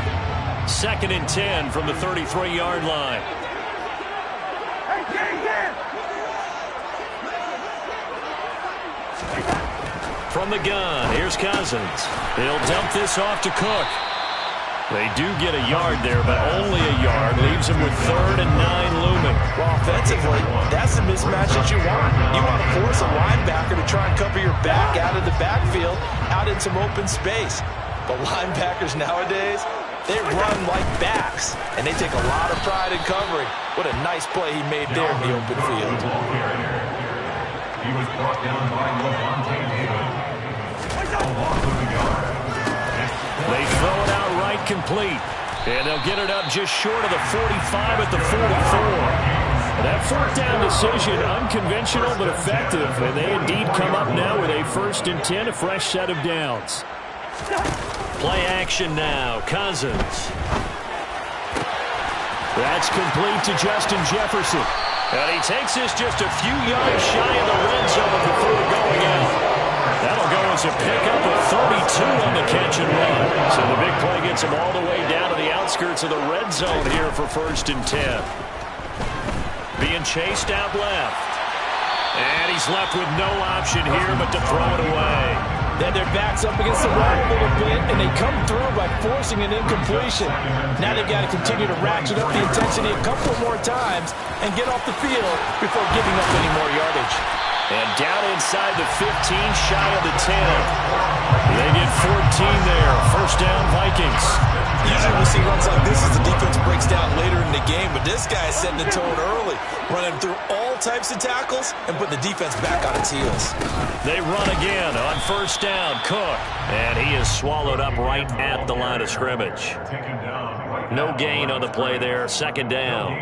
2nd and 10 from the 33-yard line. From the gun, here's Cousins. He'll dump this off to Cook. They do get a yard there, but only a yard. Leaves him with 3rd and 9 looming. Well, offensively, that's the mismatch that you want. You want to force a linebacker to try and cover your back out of the backfield, out in some open space. But linebackers nowadays, they run like backs, and they take a lot of pride in covering. What a nice play he made there in the open field. He was brought down by Levante David. They throw it out right complete. And they'll get it up just short of the 45 at the 44. That 4th down decision, unconventional but effective. And they indeed come up now with a 1st and 10, a fresh set of downs. Play action now. Cousins. That's complete to Justin Jefferson. And he takes this just a few yards shy of the red zone before going out. That'll go as a pickup of 32 on the catch and run. So the big play gets him all the way down to the outskirts of the red zone here for 1st and 10. Being chased out left. And he's left with no option here but to throw it away. Then their back's up against the run a little bit, and they come through by forcing an incompletion. Now they've got to continue to ratchet up the intensity a couple more times and get off the field before giving up any more yardage. And down inside the 15, shy of the 10. They get 14 there. 1st down, Vikings. Usually we see runs like this as the defense breaks down later in the game, but this guy is setting the tone early, running through all types of tackles and putting the defense back on its heels. They run again on 1st down. Cook. And he is swallowed up right at the line of scrimmage. No gain on the play there. 2nd down.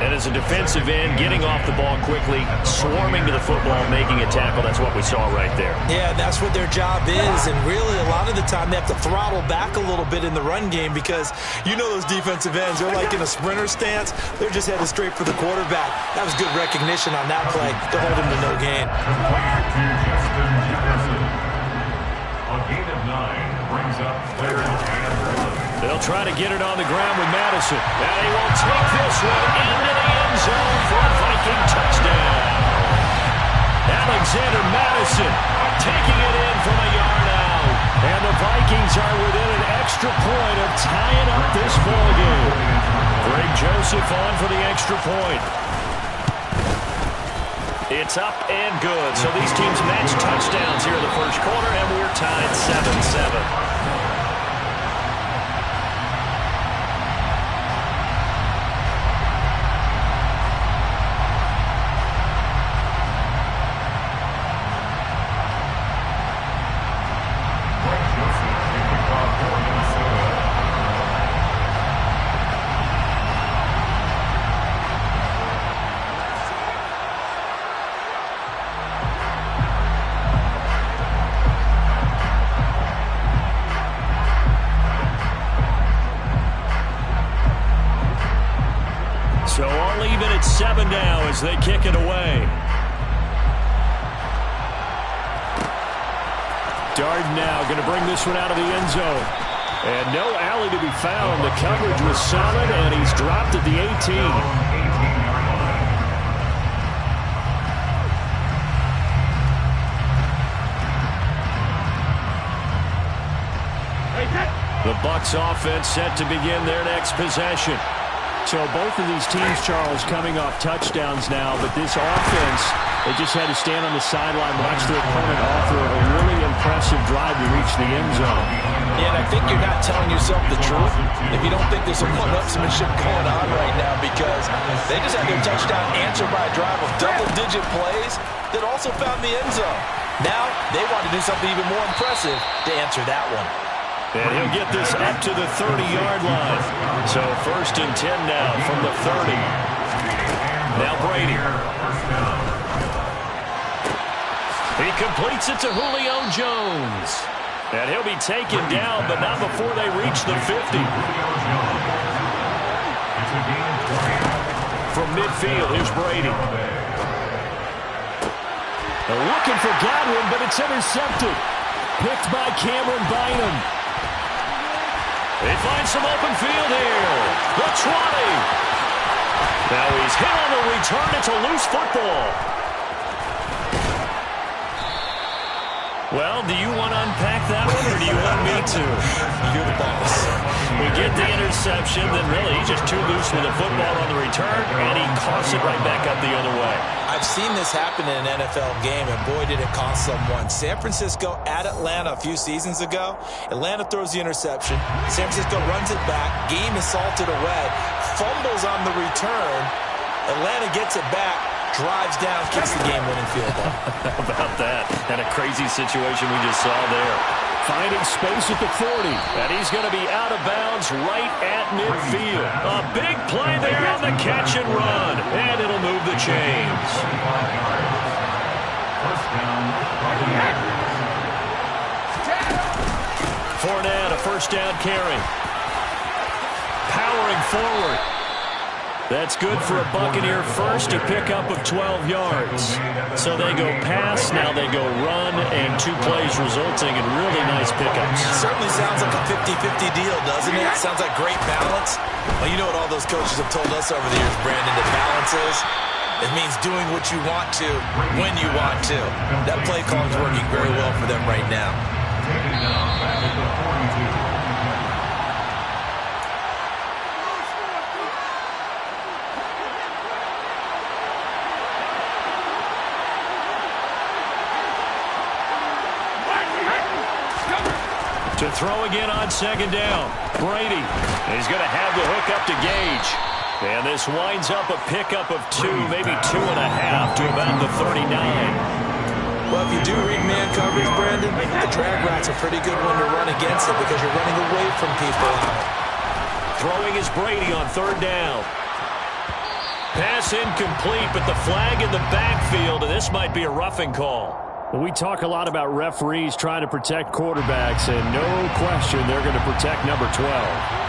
And as a defensive end, getting off the ball quickly, swarming to the football, making a tackle, that's what we saw right there. Yeah, that's what their job is, and really a lot of the time they have to throttle back a little bit in the run game because you know those defensive ends, they're like in a sprinter stance. They're just headed straight for the quarterback. That was good recognition on that play to hold him to no gain. A gain of 9 brings up 3rd and 11. They'll try to get it on the ground with Madison. And he will take this one into the end zone for a Viking touchdown. Alexander Madison taking it in from a yard out. And the Vikings are within an extra point of tying up this ballgame. Greg Joseph on for the extra point. It's up and good. So these teams match touchdowns here in the 1st quarter, and we're tied 7-7. So all even at 7 now as they kick it away. Darden now going to bring this one out of the end zone. And no alley to be found. The coverage was solid, and he's dropped at the 18. The Bucs offense set to begin their next possession. So both of these teams, Charles, coming off touchdowns now, but this offense, they just had to stand on the sideline, watch their opponent offer a really impressive drive to reach the end zone. Yeah, and I think you're not telling yourself the truth if you don't think there's some one-upsmanship going on right now, because they just had their touchdown answered by a drive of double-digit plays that also found the end zone. Now they want to do something even more impressive to answer that one. And he'll get this up to the 30-yard line. So 1st and 10 now from the 30. Now Brady. He completes it to Julio Jones. And he'll be taken down, but not before they reach the 50. From midfield, here's Brady. They're looking for Godwin, but it's intercepted. Picked by Cameron Bynum. They find some open field here. The 20. Now he's hit on the return. It's a loose football. Well, do you want to unpack that one, or do you want me to? You're the boss. We get the interception, then really he's just too loose with the football on the return, and he coughs it right back up the other way. I've seen this happen in an NFL game, and boy, did it cost someone. San Francisco at Atlanta a few seasons ago. Atlanta throws the interception. San Francisco runs it back. Game is salted away. Fumbles on the return. Atlanta gets it back. Drives down, kicks the game-winning field goal. How about that? And a crazy situation we just saw there. Finding space at the 40. And he's going to be out of bounds right at midfield. A big play there on the catch and run. And it'll move the chains. Fournette, a first down carry. Powering forward. That's good for a Buccaneer first, a pickup of 12 yards. So they go pass, now they go run, and 2 plays resulting in really nice pickups. Certainly sounds like a 50-50 deal, doesn't it? Sounds like great balance. Well, you know what all those coaches have told us over the years, Brandon, that balance is? It means doing what you want to, when you want to. That play call is working very well for them right now. To throw again on 2nd down. Brady. He's going to have the hook up to Gage. And this winds up a pickup of 2, maybe 2.5 to about the 39. Well, if you do read man coverage, Brandon, the drag route's a pretty good one to run against it because you're running away from people out. Throwing is Brady on 3rd down. Pass incomplete, but the flag in the backfield, and this might be a roughing call. We talk a lot about referees trying to protect quarterbacks, and no question they're going to protect number 12.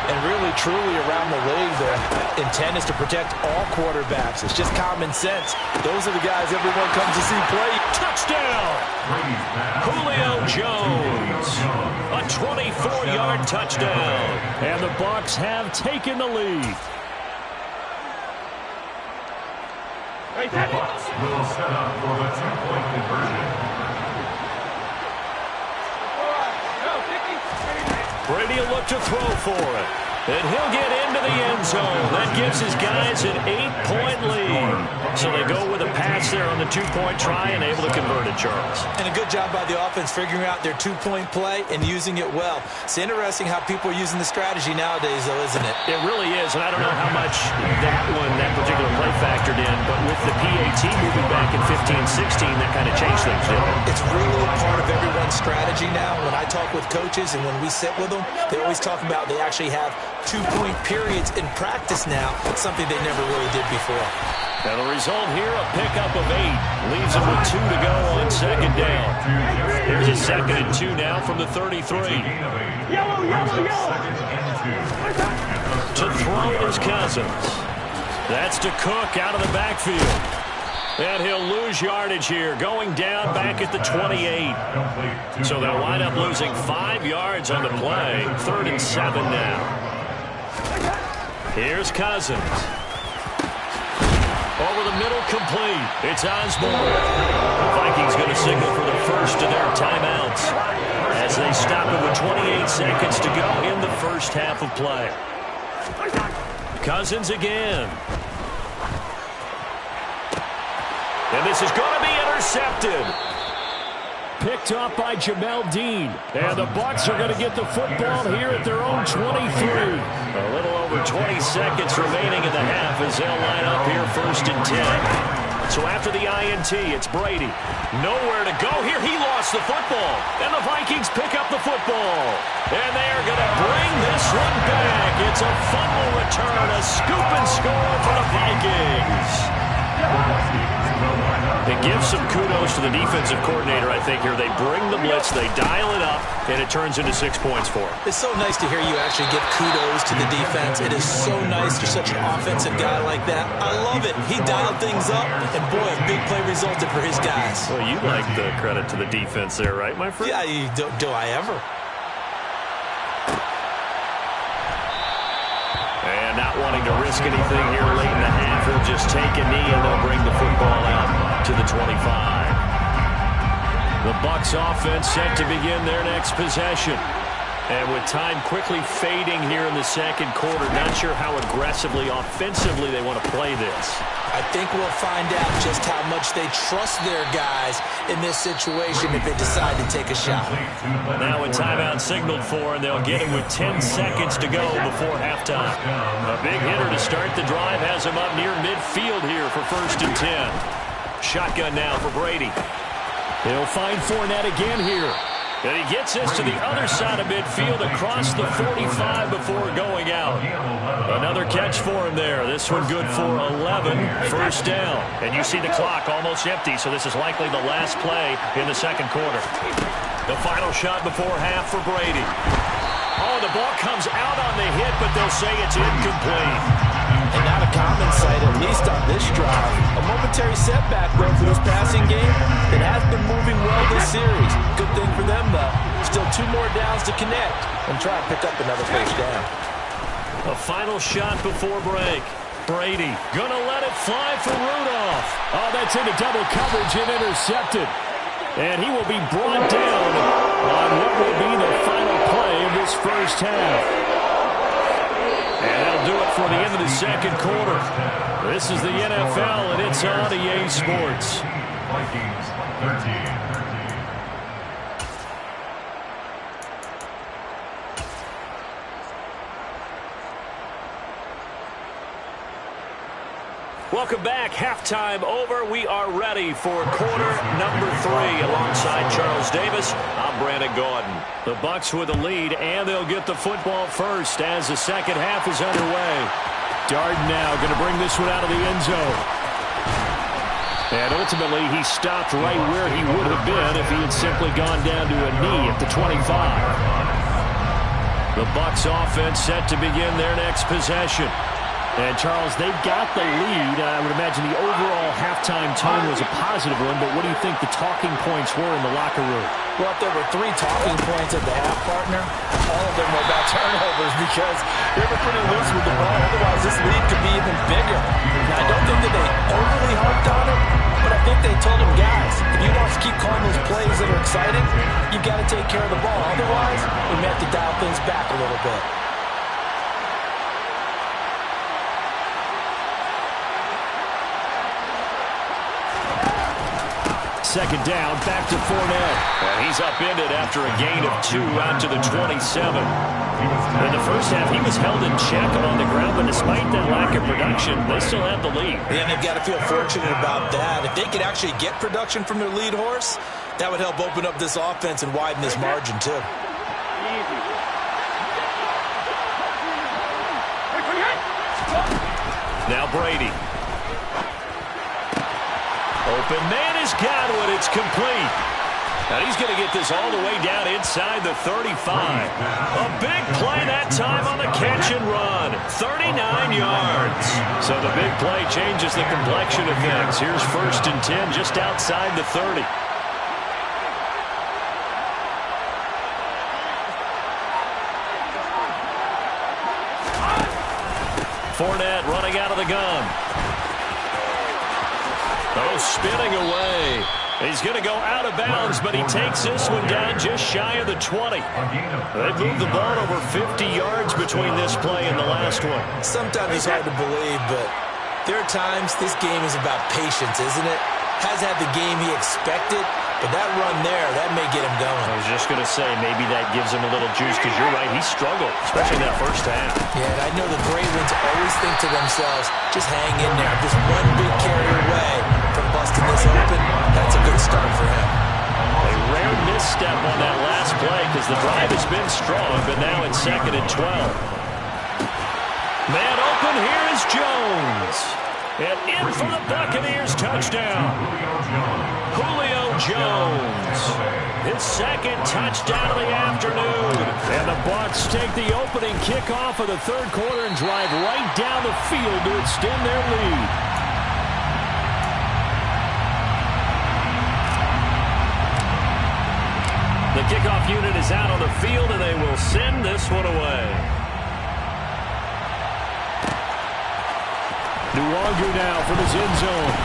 And really, truly around the league, the intent is to protect all quarterbacks. It's just common sense. Those are the guys everyone comes to see play. Touchdown! Julio Jones. A 24-yard touchdown. And the Bucs have taken the lead. The Bucs will set up for the 2-point conversion. Brady will look to throw for it. And he'll get into the end zone. That gives his guys an 8-point lead. So they go with a pass there on the 2-point try and able to convert it, Charles. And a good job by the offense figuring out their 2-point play and using it well. It's interesting how people are using the strategy nowadays, though, isn't it? It really is, and I don't know how much that particular play factored in, but with the PAT moving back in 15-16, that kind of changed things, didn't it? It's really a part of everyone's strategy now. When I talk with coaches and when we sit with them, they always talk about they actually have 2-point periods in practice now, something they never really did before. Now the result here, a pickup of 8. Leaves them with 2 to go on 2nd down. Here's a 2nd and 2 now from the 33. To throw is Cousins. That's to Cook out of the backfield. And he'll lose yardage here, going down back at the 28. So they'll wind up losing 5 yards on the play. 3rd and 7 now. Here's Cousins. Over the middle, complete. It's Osborne. The Vikings going to signal for the first of their timeouts as they stop it with 28 seconds to go in the first half of play. Cousins again. And this is going to be intercepted. Picked up by Jamel Dean. And the Bucs are going to get the football here at their own 23. A little over 20 seconds remaining in the half as they'll line up here 1st and 10. So after the INT, it's Brady. Nowhere to go here. He lost the football. And the Vikings pick up the football. And they are going to bring this one back. It's a fumble return, a scoop and score for the Vikings. It gives some kudos to the defensive coordinator, I think, here. They bring the blitz, they dial it up, and it turns into 6 points for them. It's so nice to hear you actually give kudos to the defense. It is so nice for such an offensive guy like that. I love it. He dialed things up, and boy, a big play resulted for his guys. Well, you like the credit to the defense there, right, my friend? Yeah, do I ever? And not wanting to risk anything here late in the half, he'll just take a knee and they'll bring the football out to the 25. The Bucs offense set to begin their next possession. And with time quickly fading here in the second quarter, not sure how aggressively, offensively they want to play this. I think we'll find out just how much they trust their guys in this situation if they decide to take a shot. Now a timeout signaled for, and they'll get it with 10 seconds to go before halftime. A big hitter to start the drive has him up near midfield here for 1st and 10. Shotgun now for Brady. He'll find Fournette again here. And he gets this to the other side of midfield across the 45 before going out. Another catch for him there. This one good for 11. 1st down. And you see the clock almost empty, so this is likely the last play in the second quarter. The final shot before half for Brady. Oh, the ball comes out on the hit, but they'll say it's incomplete. And not a common sight, at least on this drive. A momentary setback, though, for this passing game that has been moving well this series. Good thing for them, though. Still 2 more downs to connect and try and pick up another 1st down. A final shot before break. Brady gonna let it fly for Rudolph. Oh, that's into double coverage and intercepted. And he will be brought down on what will be the final play of this first half. And that'll do it for the end of the second quarter. This is the NFL, and it's on EA Sports. Vikings 13. Welcome back. Halftime over. We are ready for quarter number 3. Alongside Charles Davis, I'm Brandon Gaudin. The Bucs with the lead, and they'll get the football first as the second half is underway. Darden now going to bring this one out of the end zone. And ultimately, he stopped right where he would have been if he had simply gone down to a knee at the 25. The Bucs offense set to begin their next possession. And, Charles, they've got the lead. I would imagine the overall halftime tone was a positive one, but what do you think the talking points were in the locker room? Well, if there were 3 talking points at the half, partner, all of them were about turnovers because they were pretty loose with the ball. Otherwise, this lead could be even bigger. Now, I don't think that they overly harped on it, but I think they told them, guys, if you want to keep calling those plays that are exciting, you've got to take care of the ball. Otherwise, we may have to dial things back a little bit. Second down, back to Fournette. And he's upended after a gain of 2 out to the 27. In the first half, he was held in check on the ground, but despite that lack of production, they still have the lead. Yeah, they've got to feel fortunate about that. If they could actually get production from their lead horse, that would help open up this offense and widen this margin, too. Now Brady. Open man has got one. It's complete. And he's going to get this all the way down inside the 35. A big play that time on the catch and run. 39 yards. So the big play changes the complexion of things. Here's 1st and 10 just outside the 30. Fournette running out of the gun. Oh, spinning away. He's going to go out of bounds, but he takes this one down just shy of the 20. They've moved the ball over 50 yards between this play and the last one. Sometimes it's hard to believe, but there are times this game is about patience, isn't it? Has had the game he expected, but that run there, that may get him going. I was just going to say, maybe that gives him a little juice, because you're right, he struggled, especially in that first half. Yeah, and I know the great ones always think to themselves, just hang in there. I'm just one big carry away from busting this open, that's a good start for him. A rare misstep on that last play because the drive has been strong, but now it's 2nd and 12. Man open, here is Jones. And in for the Buccaneers touchdown. Julio Jones. His 2nd touchdown of the afternoon. And the Bucs take the opening kickoff of the 3rd quarter and drive right down the field to extend their lead. The kickoff unit is out on the field, and they will send this one away. Nwangu now from his end zone.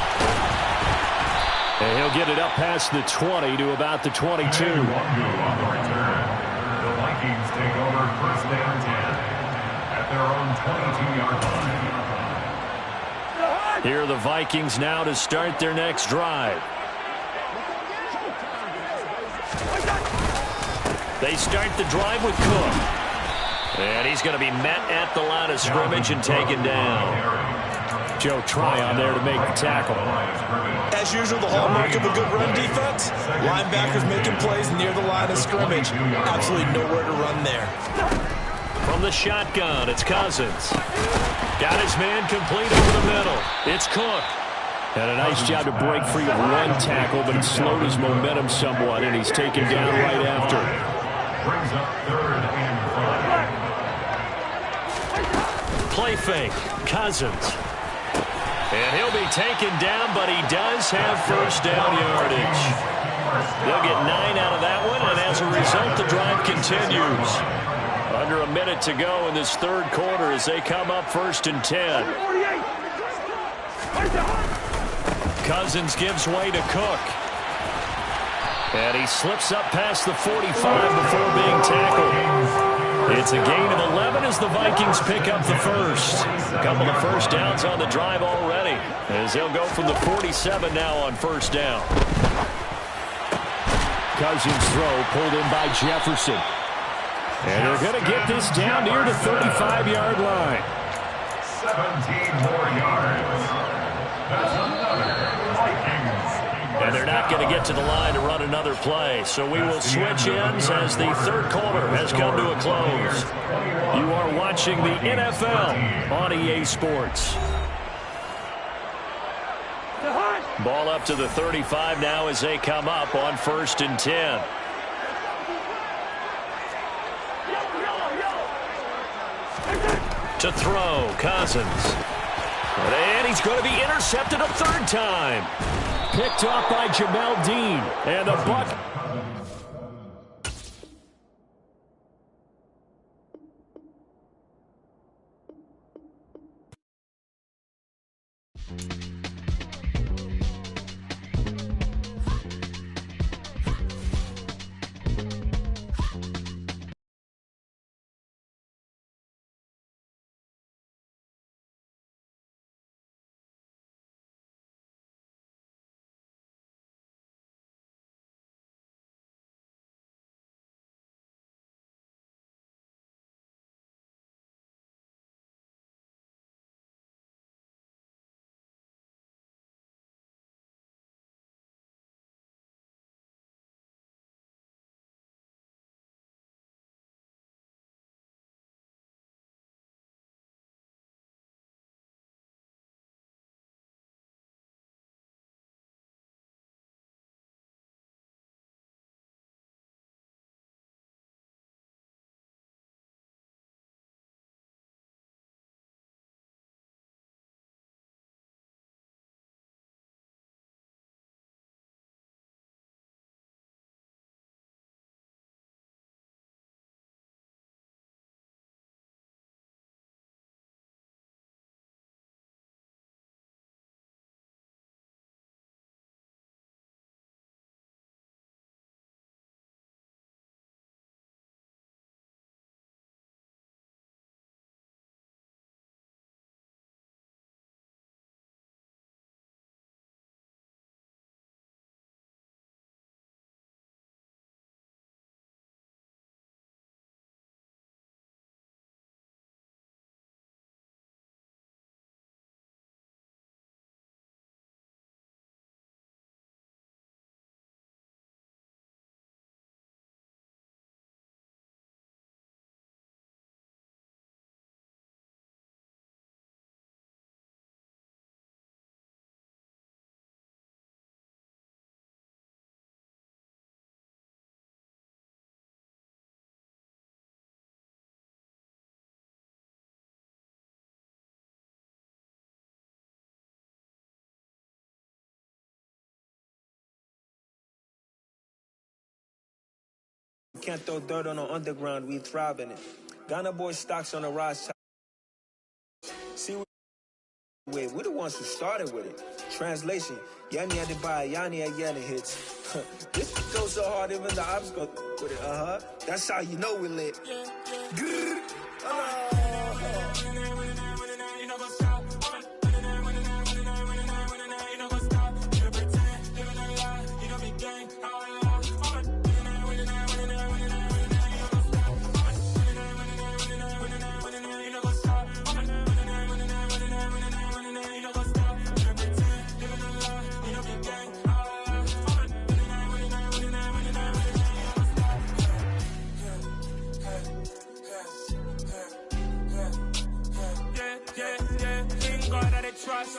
And he'll get it up past the 20 to about the 22. Nwangu on the return. The Vikings take over 1st down 10 at their own 22-yard line. Here are the Vikings now to start their next drive. They start the drive with Cook. And he's going to be met at the line of scrimmage and taken down. Joe Tryon there to make the tackle. As usual, the hallmark of a good run defense, linebackers making plays near the line of scrimmage. Absolutely nowhere to run there. From the shotgun, it's Cousins. Got his man complete over the middle. It's Cook. Had a nice job to break free of one tackle, but it slowed his momentum somewhat, and he's taken down right after. Brings up 3rd and 5. Play fake. Cousins. And he'll be taken down, but he does have 1st down yardage. They'll get 9 out of that one, and as a result, the drive continues. Under a minute to go in this 3rd quarter as they come up 1st and 10. Cousins gives way to Cook. And he slips up past the 45 before being tackled. It's a gain of 11 as the Vikings pick up the 1st. A couple of 1st downs on the drive already, as they'll go from the 47 now on 1st down. Cousins throw pulled in by Jefferson. And they're going to get this down near the 35-yard line. 17 more yards. That's another Vikings. And they're not going to get to the line to run another play. So we will switch ends as the 3rd quarter has come to a close. You are watching the NFL on EA Sports. Ball up to the 35 now as they come up on 1st and 10. To throw, Cousins. And he's going to be intercepted a 3rd time. Picked off by Jamel Dean. And the Bucs Can't throw dirt on the underground, we thrive in it. Ghana boy stocks on the rise. See, we're the ones who started with it. Translation, Yanni had to buy, Yanni had Yanni hits. This goes so hard, even the ops go with it. That's how you know we lit. Trust,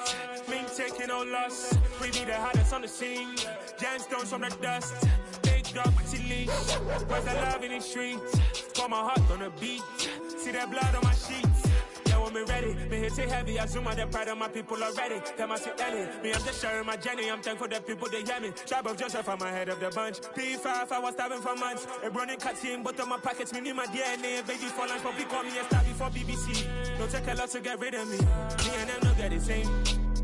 me taking no loss. We be the hottest on the scene. Gemstones from the dust. Big dog with your leash. Where's the love in the streets? Pour my heart on the beat. See that blood on my sheets. Yeah, when me ready, me hit it heavy. I zoom out the pride of my people already. Them I see Ellie. Me, I'm just sharing my journey. I'm thankful that people they hear me. Tribe of Joseph, I'm ahead of the bunch. P5, I was starving for months. A running cutscene, but on my pockets, me need my DNA. Baby for lunch, but we call me a star before BBC. Don't take a lot to get rid of me. Me and them no get the same.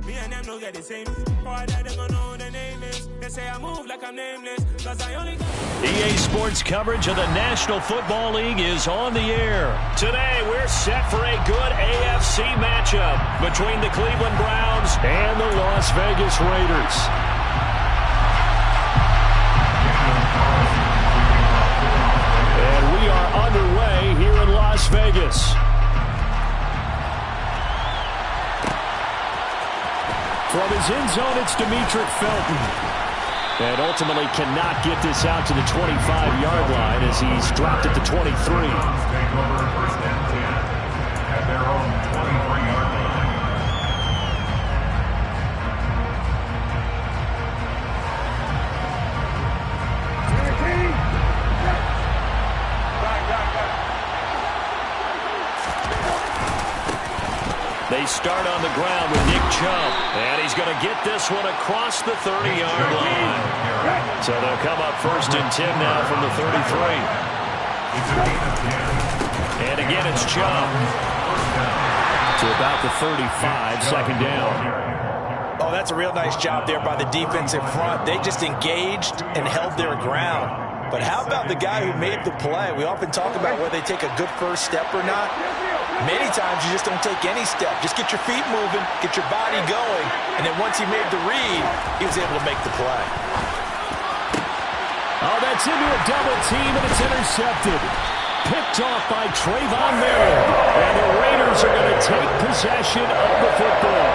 Me and them no get the same. Boy, that they gonna know who the name is. They say I move like I'm nameless. Cause I only got... EA Sports coverage of the National Football League is on the air. Today, we're set for a good AFC matchup between the Cleveland Browns and the Las Vegas Raiders. And we are underway here in Las Vegas. From his end zone, it's Demetric Felton. And ultimately cannot get this out to the 25-yard line as he's dropped at the 23. Take over first and 10 at their own 23-yard line. They start on the ground with Nick Chubb, and he's going to get this one across the 30-yard line. So they'll come up first and 10 now from the 33. And again, it's Chubb to about the 35, second down. Oh, that's a real nice job there by the defense in front. They just engaged and held their ground. But how about the guy who made the play? We often talk about whether they take a good first step or not. Many times you just don't take any step. Just get your feet moving, get your body going, and then once he made the read, he was able to make the play. Oh, that's into a double team, and it's intercepted. Picked off by Trayvon Merritt. And the Raiders are going to take possession of the football.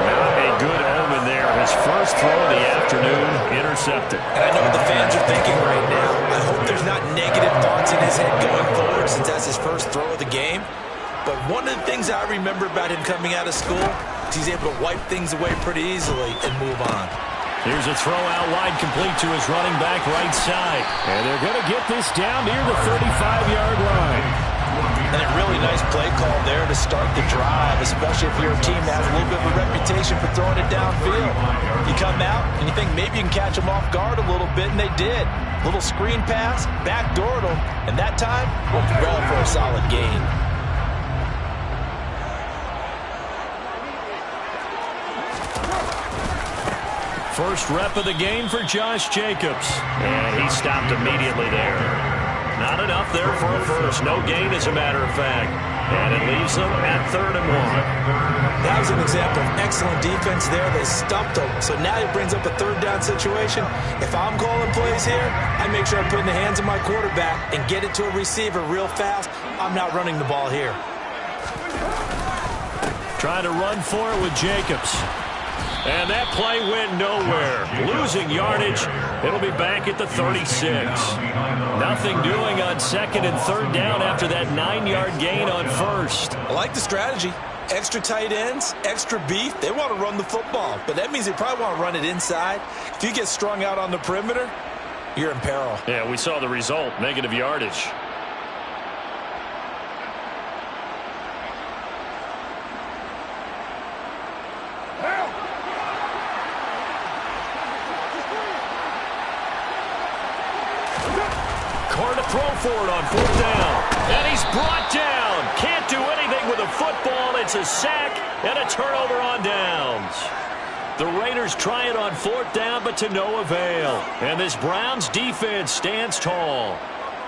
Not a good omen there. His first throw of the afternoon, intercepted. And I know what the fans are thinking right now. I hope there's not negative thoughts in his head going forward since that's his first throw of the game. But one of the things I remember about him coming out of school is he's able to wipe things away pretty easily and move on. Here's a throw out wide, complete to his running back right side. And they're going to get this down near the 35-yard line. And a really nice play call there to start the drive, especially if you're a team that has a little bit of a reputation for throwing it downfield. You come out and you think maybe you can catch them off guard a little bit, and they did. Little screen pass, backdoored them, and that time worked well for a solid gain. First rep of the game for Josh Jacobs. And he stopped immediately there. Not enough there for a first. No gain, as a matter of fact. And it leaves them at 3rd and 1. That was an example of excellent defense there. They stumped him. So now he brings up a 3rd down situation. If I'm calling plays here, I make sure I put it in the hands of my quarterback and get it to a receiver real fast. I'm not running the ball here. Trying to run for it with Jacobs. And that play went nowhere. Losing yardage. It'll be back at the 36. Nothing doing on 2nd and 3rd down after that 9-yard gain on 1st. I like the strategy. Extra tight ends, extra beef. They want to run the football, but that means they probably want to run it inside. If you get strung out on the perimeter, you're in peril. Yeah, we saw the result. Negative yardage. hard to throw for it on 4th down. And he's brought down. Can't do anything with a football. It's a sack and a turnover on downs. The Raiders try it on 4th down, but to no avail. And this Browns defense stands tall.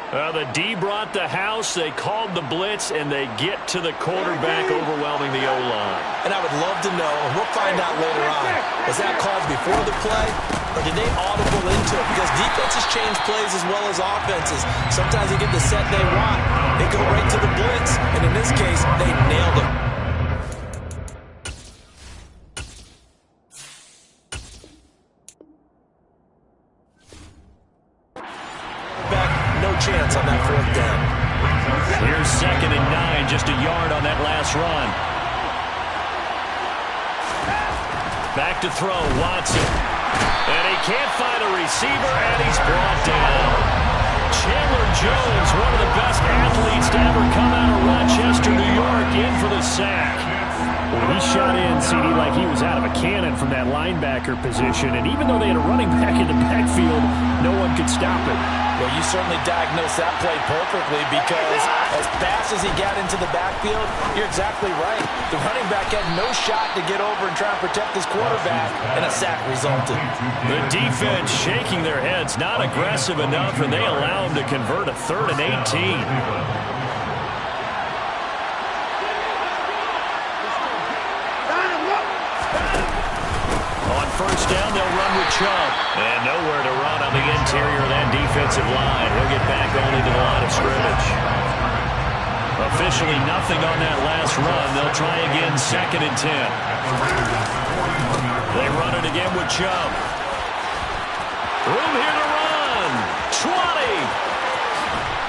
The D brought the house, they called the blitz, and they get to the quarterback, overwhelming the O-line. And I would love to know, and we'll find out later on, was that called before the play, or did they audible into it? Because defenses change plays as well as offenses. Sometimes they get the set they want. They go right to the blitz, and in this case, they nailed it. Chance on that 4th down. Here's 2nd and 9, just a yard on that last run. Back to throw, Watson. And he can't find a receiver, and he's brought down. Chandler Jones, one of the best athletes to ever come out of Rochester, New York, in for the sack. Well, he shot in, CD, like he was out of a cannon from that linebacker position. And even though they had a running back in the backfield, no one could stop it. Well, you certainly diagnosed that play perfectly because as fast as he got into the backfield, you're exactly right. The running back had no shot to get over and try and protect his quarterback, and a sack resulted. The defense shaking their heads, not aggressive enough, and they allow him to convert a 3rd and 18. First down, they'll run with Chubb. And nowhere to run on the interior of that defensive line. He'll get back only to the line of scrimmage. Officially nothing on that last run. They'll try again 2nd and 10. They run it again with Chubb. Room here to run. 20.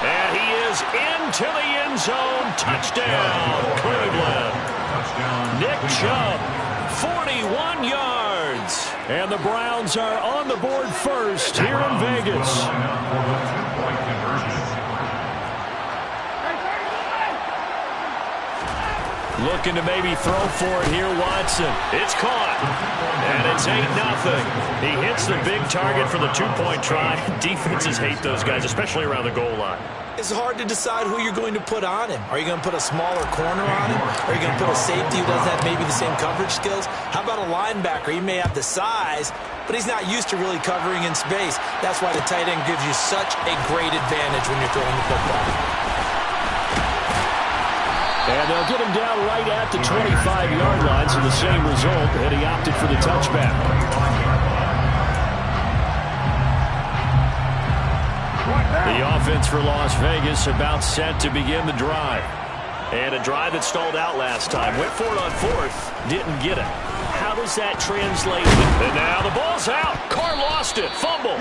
And he is into the end zone. Touchdown, Cleveland. Nick Chubb, 41 yards. And the Browns are on the board first here in Vegas. Looking to maybe throw for it here, Watson. It's caught. And it's 8-0. He hits the big target for the 2-point try. Defenses hate those guys, especially around the goal line. It's hard to decide who you're going to put on him. Are you going to put a smaller corner on him? Are you going to put a safety who doesn't have maybe the same coverage skills? How about a linebacker? He may have the size, but he's not used to really covering in space. That's why the tight end gives you such a great advantage when you're throwing the football. And they'll get him down right at the 25-yard line, so the same result, and he opted for the touchback. The offense for Las Vegas about set to begin the drive. And a drive that stalled out last time. Went for it on 4th, didn't get it. How does that translate? And now the ball's out. Carr lost it. Fumble.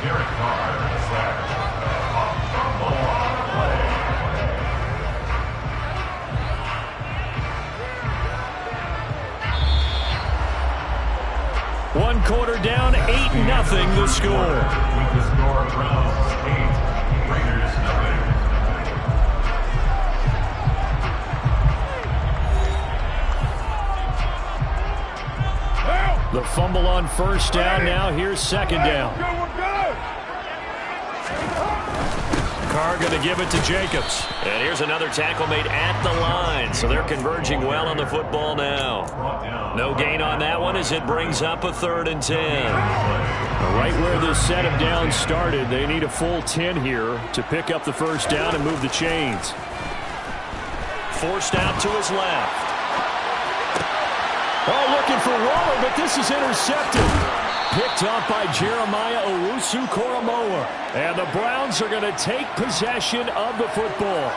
Derek Carr, sacked. Fumble on the play. One quarter down, 8-0 the score. With the score, Browns 8, Raiders 0. The fumble on first down. Now here's 2nd down. Carr going to give it to Jacobs. And here's another tackle made at the line. So they're converging well on the football now. No gain on that one as it brings up a 3rd and 10. Right where this set of downs started, they need a full 10 here to pick up the first down and move the chains. Forced out to his left. Oh, looking for Waller, but this is intercepted. Picked off by Jeremiah Owusu-Koramoah. And the Browns are going to take possession of the football.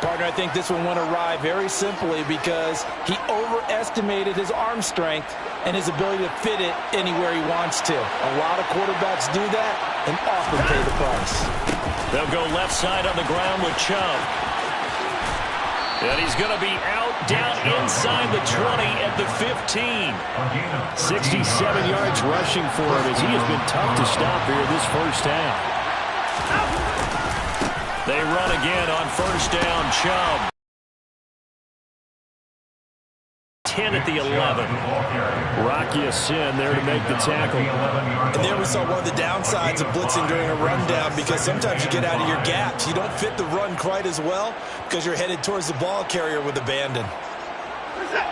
Partner, I think this one went awry very simply because he overestimated his arm strength and his ability to fit it anywhere he wants to. A lot of quarterbacks do that and often pay the price. They'll go left side on the ground with Chubb. And he's going to be out down inside the 20 at the 15. 67 yards rushing for him as he has been tough to stop here this first half. They run again on first down. Chubb. 10 at the 11. Rocky Sin there to make the tackle. And there we saw one of the downsides of blitzing during a rundown, because sometimes you get out of your gaps. You don't fit the run quite as well because you're headed towards the ball carrier with abandon.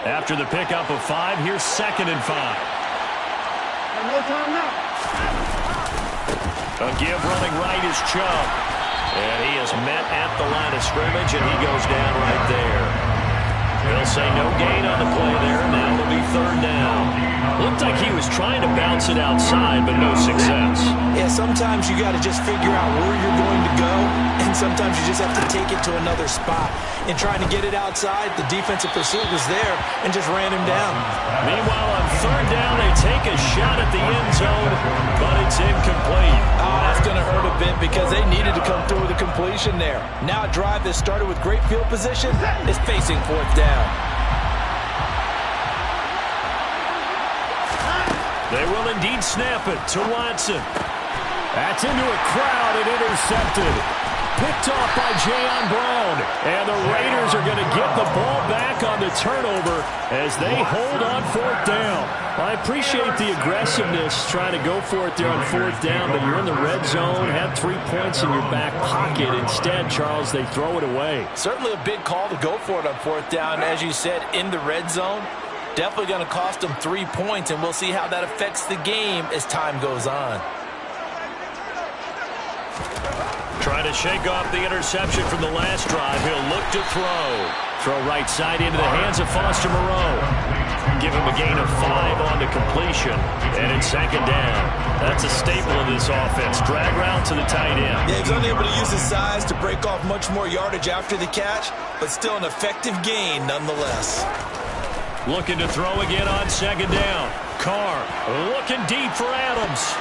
After the pickup of 5, here's 2nd and 5. No time now. A give running right is Chubb. And he is met at the line of scrimmage, and he goes down right there. They'll say no gain on the play there. Now it'll be 3rd down. Looked like he was trying to bounce it outside, but no success. Yeah, sometimes you got to just figure out where you're going to go, and sometimes you just have to take it to another spot. In trying to get it outside, the defensive pursuit was there and just ran him down. Meanwhile, on 3rd down, they take a shot at the end zone, but it's incomplete. Oh, that's going to hurt a bit because they needed to come through with a completion there. Now a drive that started with great field position is facing 4th down. They will indeed snap it to Watson. That's into a crowd and intercepted. Picked off by Jayon Brown. And the Raiders are going to get the ball back on the turnover as they hold on 4th down. I appreciate the aggressiveness trying to go for it there on 4th down, but you're in the red zone, have 3 points in your back pocket. Instead, Charles, they throw it away. Certainly a big call to go for it on 4th down, as you said, in the red zone. Definitely going to cost them 3 points, and we'll see how that affects the game as time goes on. Trying to shake off the interception from the last drive. He'll look to throw. Throw right side into the hands of Foster Moreau. Give him a gain of 5 on the completion. And it's 2nd down. That's a staple of this offense. Drag route to the tight end. Yeah, he's unable to use his size to break off much more yardage after the catch, but still an effective gain nonetheless. Looking to throw again on 2nd down. Carr looking deep for Adams.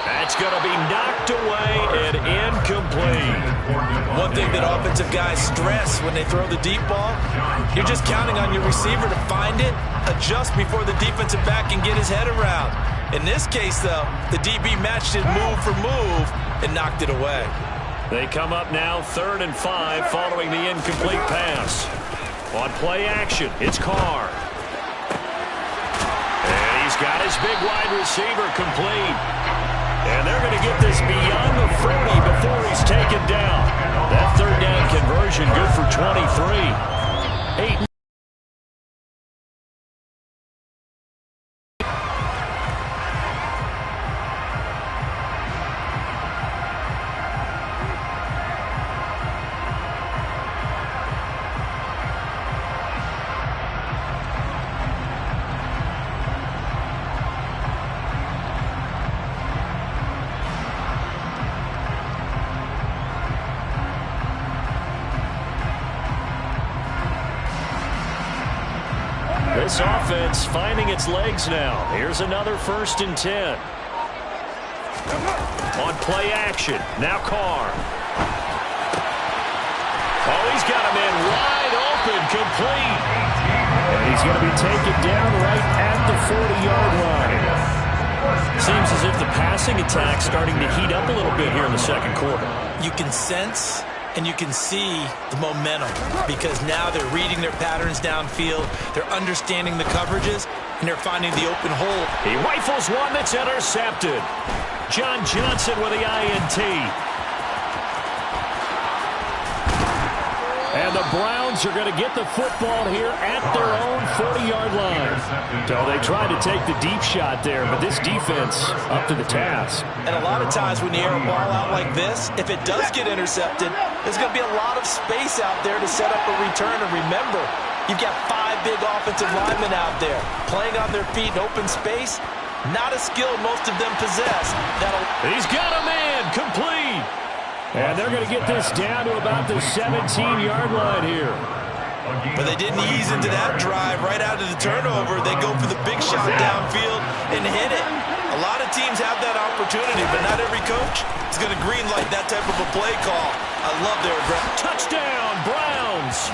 That's going to be knocked away and incomplete. One thing that offensive guys stress when they throw the deep ball, you're just counting on your receiver to find it, adjust before the defensive back can get his head around. In this case, though, the DB matched it move for move and knocked it away. They come up now 3rd and 5 following the incomplete pass. On play action, it's Carr. And he's got his big wide receiver complete. And they're going to get this beyond the 40 before he's taken down. That 3rd down conversion good for 23. 8. This offense finding its legs now. Here's another 1st and 10. On play action, now Carr. Oh, he's got him in wide open, complete. And he's going to be taken down right at the 40-yard line. Seems as if the passing attack's starting to heat up a little bit here in the 2nd quarter. You can sense and you can see the momentum because now they're reading their patterns downfield, they're understanding the coverages, and they're finding the open hole. He rifles one that's intercepted. John Johnson with the INT. And the Browns are going to get the football here at their own 40-yard line. So they tried to take the deep shot there, but this defense up to the task. And a lot of times when you air a ball out like this, if it does get intercepted, there's going to be a lot of space out there to set up a return. And remember, you've got 5 big offensive linemen out there playing on their feet in open space. Not a skill most of them possess. He's got a man, complete. And they're going to get this down to about the 17-yard line here. But they didn't ease into that drive right out of the turnover. They go for the big shot downfield and hit it. A lot of teams have that opportunity, but not every coach is going to greenlight that type of a play call. I love their aggressive. Touchdown, Browns.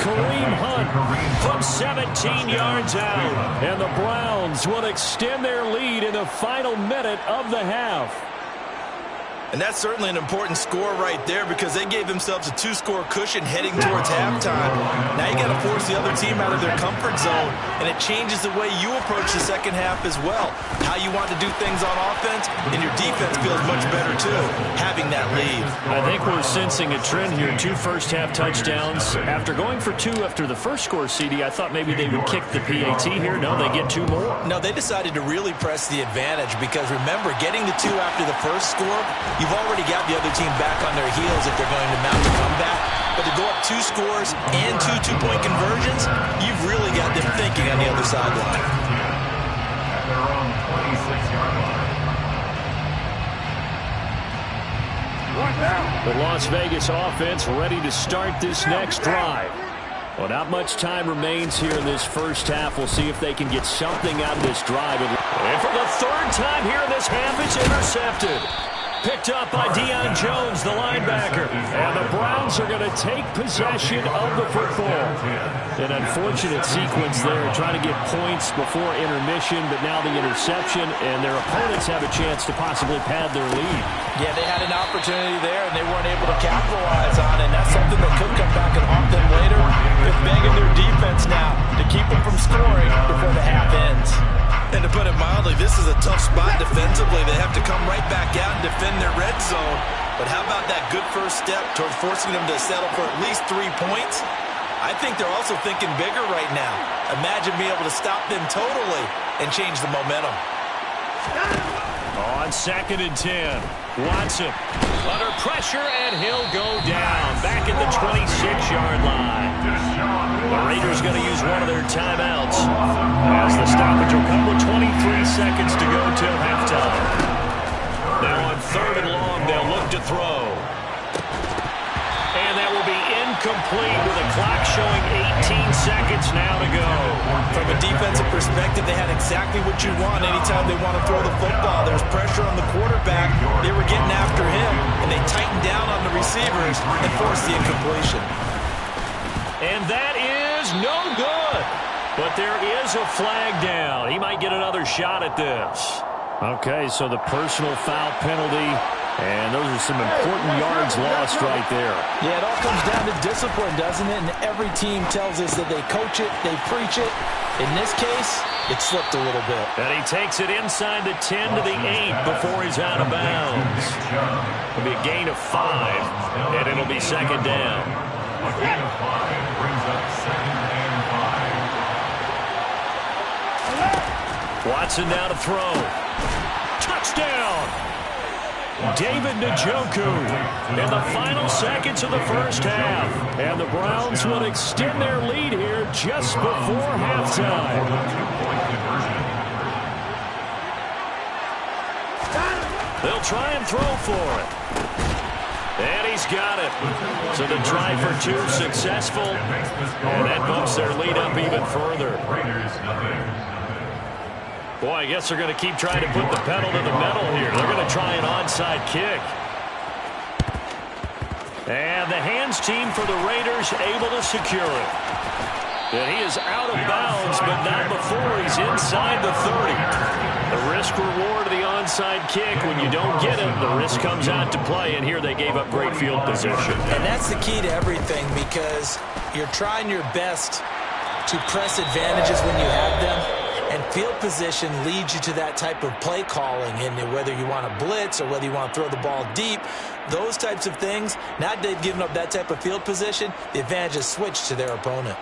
Kareem Hunt from 17 yards out. And the Browns will extend their lead in the final minute of the half. And that's certainly an important score right there because they gave themselves a 2-score cushion heading towards halftime. Now you got to force the other team out of their comfort zone, and it changes the way you approach the second half as well. How you want to do things on offense, and your defense feels much better too, having that lead. I think we're sensing a trend here. 2 first-half touchdowns. After going for 2 after the first score, CD, I thought maybe they would kick the PAT here. No, they get 2 more. No, they decided to really press the advantage because, remember, getting the 2 after the first score, you've already got the other team back on their heels if they're going to mount a comeback. But to go up 2 scores and 2 two-point conversions, you've really got them thinking on the other sideline. At their own 26-yard line. The Las Vegas offense ready to start this next drive. Well, not much time remains here in this first half. We'll see if they can get something out of this drive. And for the 3rd time here in this half, it's intercepted. Picked up by Deion Jones, the linebacker. And the Browns are going to take possession of the football. An unfortunate sequence there, trying to get points before intermission, but now the interception, and their opponents have a chance to possibly pad their lead. Yeah, they had an opportunity there, and they weren't able to capitalize on it. And that's something that could come back and haunt them later. They're begging their defense now to keep them from scoring before the half ends. And to put it mildly, this is a tough spot defensively. They have to come right back out and defend their red zone. But how about that good first step towards forcing them to settle for at least 3 points? I think they're also thinking bigger right now. Imagine being able to stop them totally and change the momentum. On 2nd and 10, Watson under pressure, and he'll go down back at the 26-yard line. The Raiders going to use one of their timeouts as the stoppage will come with 23 seconds to go till halftime. Now on 3rd and long, they'll look to throw. And that will be incomplete with a clock showing 18 seconds now to go. From a defensive perspective, they had exactly what you want anytime they want to throw the football. There was pressure on the quarterback. They were getting after him, and they tightened down on the receivers and forced the incompletion. And that is no good. But there is a flag down. He might get another shot at this. Okay, so the personal foul penalty, and those are some important yards lost right there. Yeah, it all comes down to discipline, doesn't it? And every team tells us that they coach it, they preach it. In this case, it slipped a little bit. And he takes it inside the 10 to the 8 before he's out of bounds. It'll be a gain of 5, and it'll be 2nd down. A gain of 5 brings up 2nd and 5. Watson now to throw. Touchdown! David Njoku in the final seconds of the first half. And the Browns will extend their lead here just before halftime. They'll try and throw for it. And he's got it. So the try for 2 successful. And that bumps their lead up even further. Boy, I guess they're going to keep trying to put the pedal to the metal here. They're going to try an onside kick. And the hands team for the Raiders able to secure it. And he is out of bounds, but not before he's inside the 30. The risk-reward of the onside kick, when you don't get it, the risk comes out to play, and here they gave up great field position. And that's the key to everything, because you're trying your best to press advantages when you have them. And field position leads you to that type of play calling, and whether you want to blitz or whether you want to throw the ball deep, those types of things, now that they've given up that type of field position, the advantage is switched to their opponent.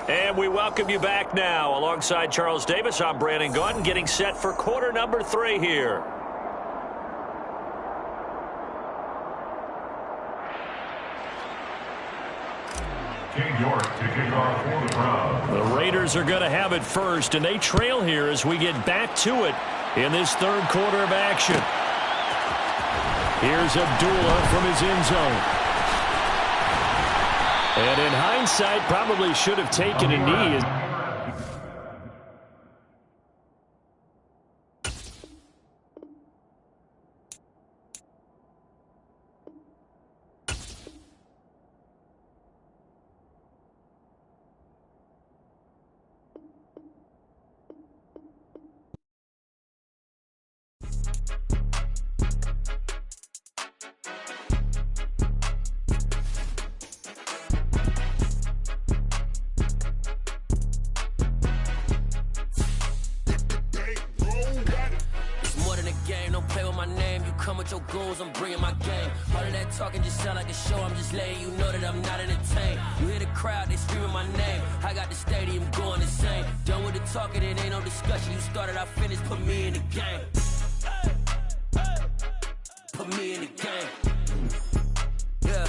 And we welcome you back now. Alongside Charles Davis, I'm Brandon Gaudin, getting set for quarter number 3 here. York to kick off for the Browns. The Raiders are going to have it first, and they trail here as we get back to it in this 3rd quarter of action. Here's Abdullah from his end zone. And in hindsight, probably should have taken a knee. my name, you come with your goons, I'm bringing my game. All of that talking just sound like a show, I'm just letting you know that I'm not entertained. You hear the crowd, they screaming my name. I got the stadium going insane. Done with the talking, it ain't no discussion. You started, I finished, put me in the game. Put me in the game. Yeah.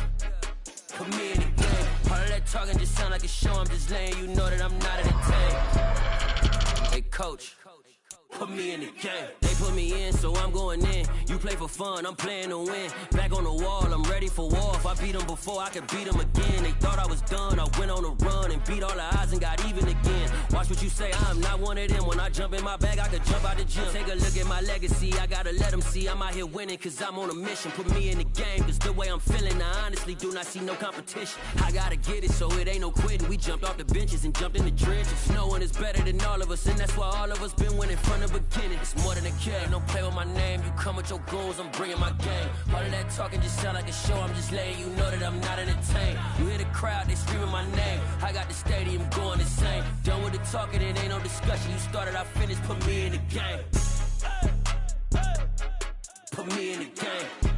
Put me in the game. All of that talking just sound like a show, I'm just letting you know that I'm not entertained. Hey, coach. Put me in the game. They put me in, so I'm going in. You play for fun, I'm playing to win. Back on the wall, I'm ready for war. If I beat them before, I could beat them again. They thought I was done, I went on a run and beat all the odds and got even again. Watch what you say, I'm not one of them. When I jump in my bag, I could jump out the gym. Take a look at my legacy, I gotta let them see I'm out here winning, cause I'm on a mission. Put me in the game, cause the way I'm feeling, I honestly do not see no competition. I gotta get it, so it ain't no quitting. We jumped off the benches and jumped in the trenches. No one is better than all of us, and that's why all of us been winning from the beginning. It's more than a game, don't play with my name. You come with your goons, I'm bringing my game. All of that talking just sound like a show, I'm just letting you know that I'm not entertained. You hear the crowd, they screaming my name. I got the stadium going insane. Done with the talking, it ain't no discussion. You started, I finished, put me in the game. Put me in the game.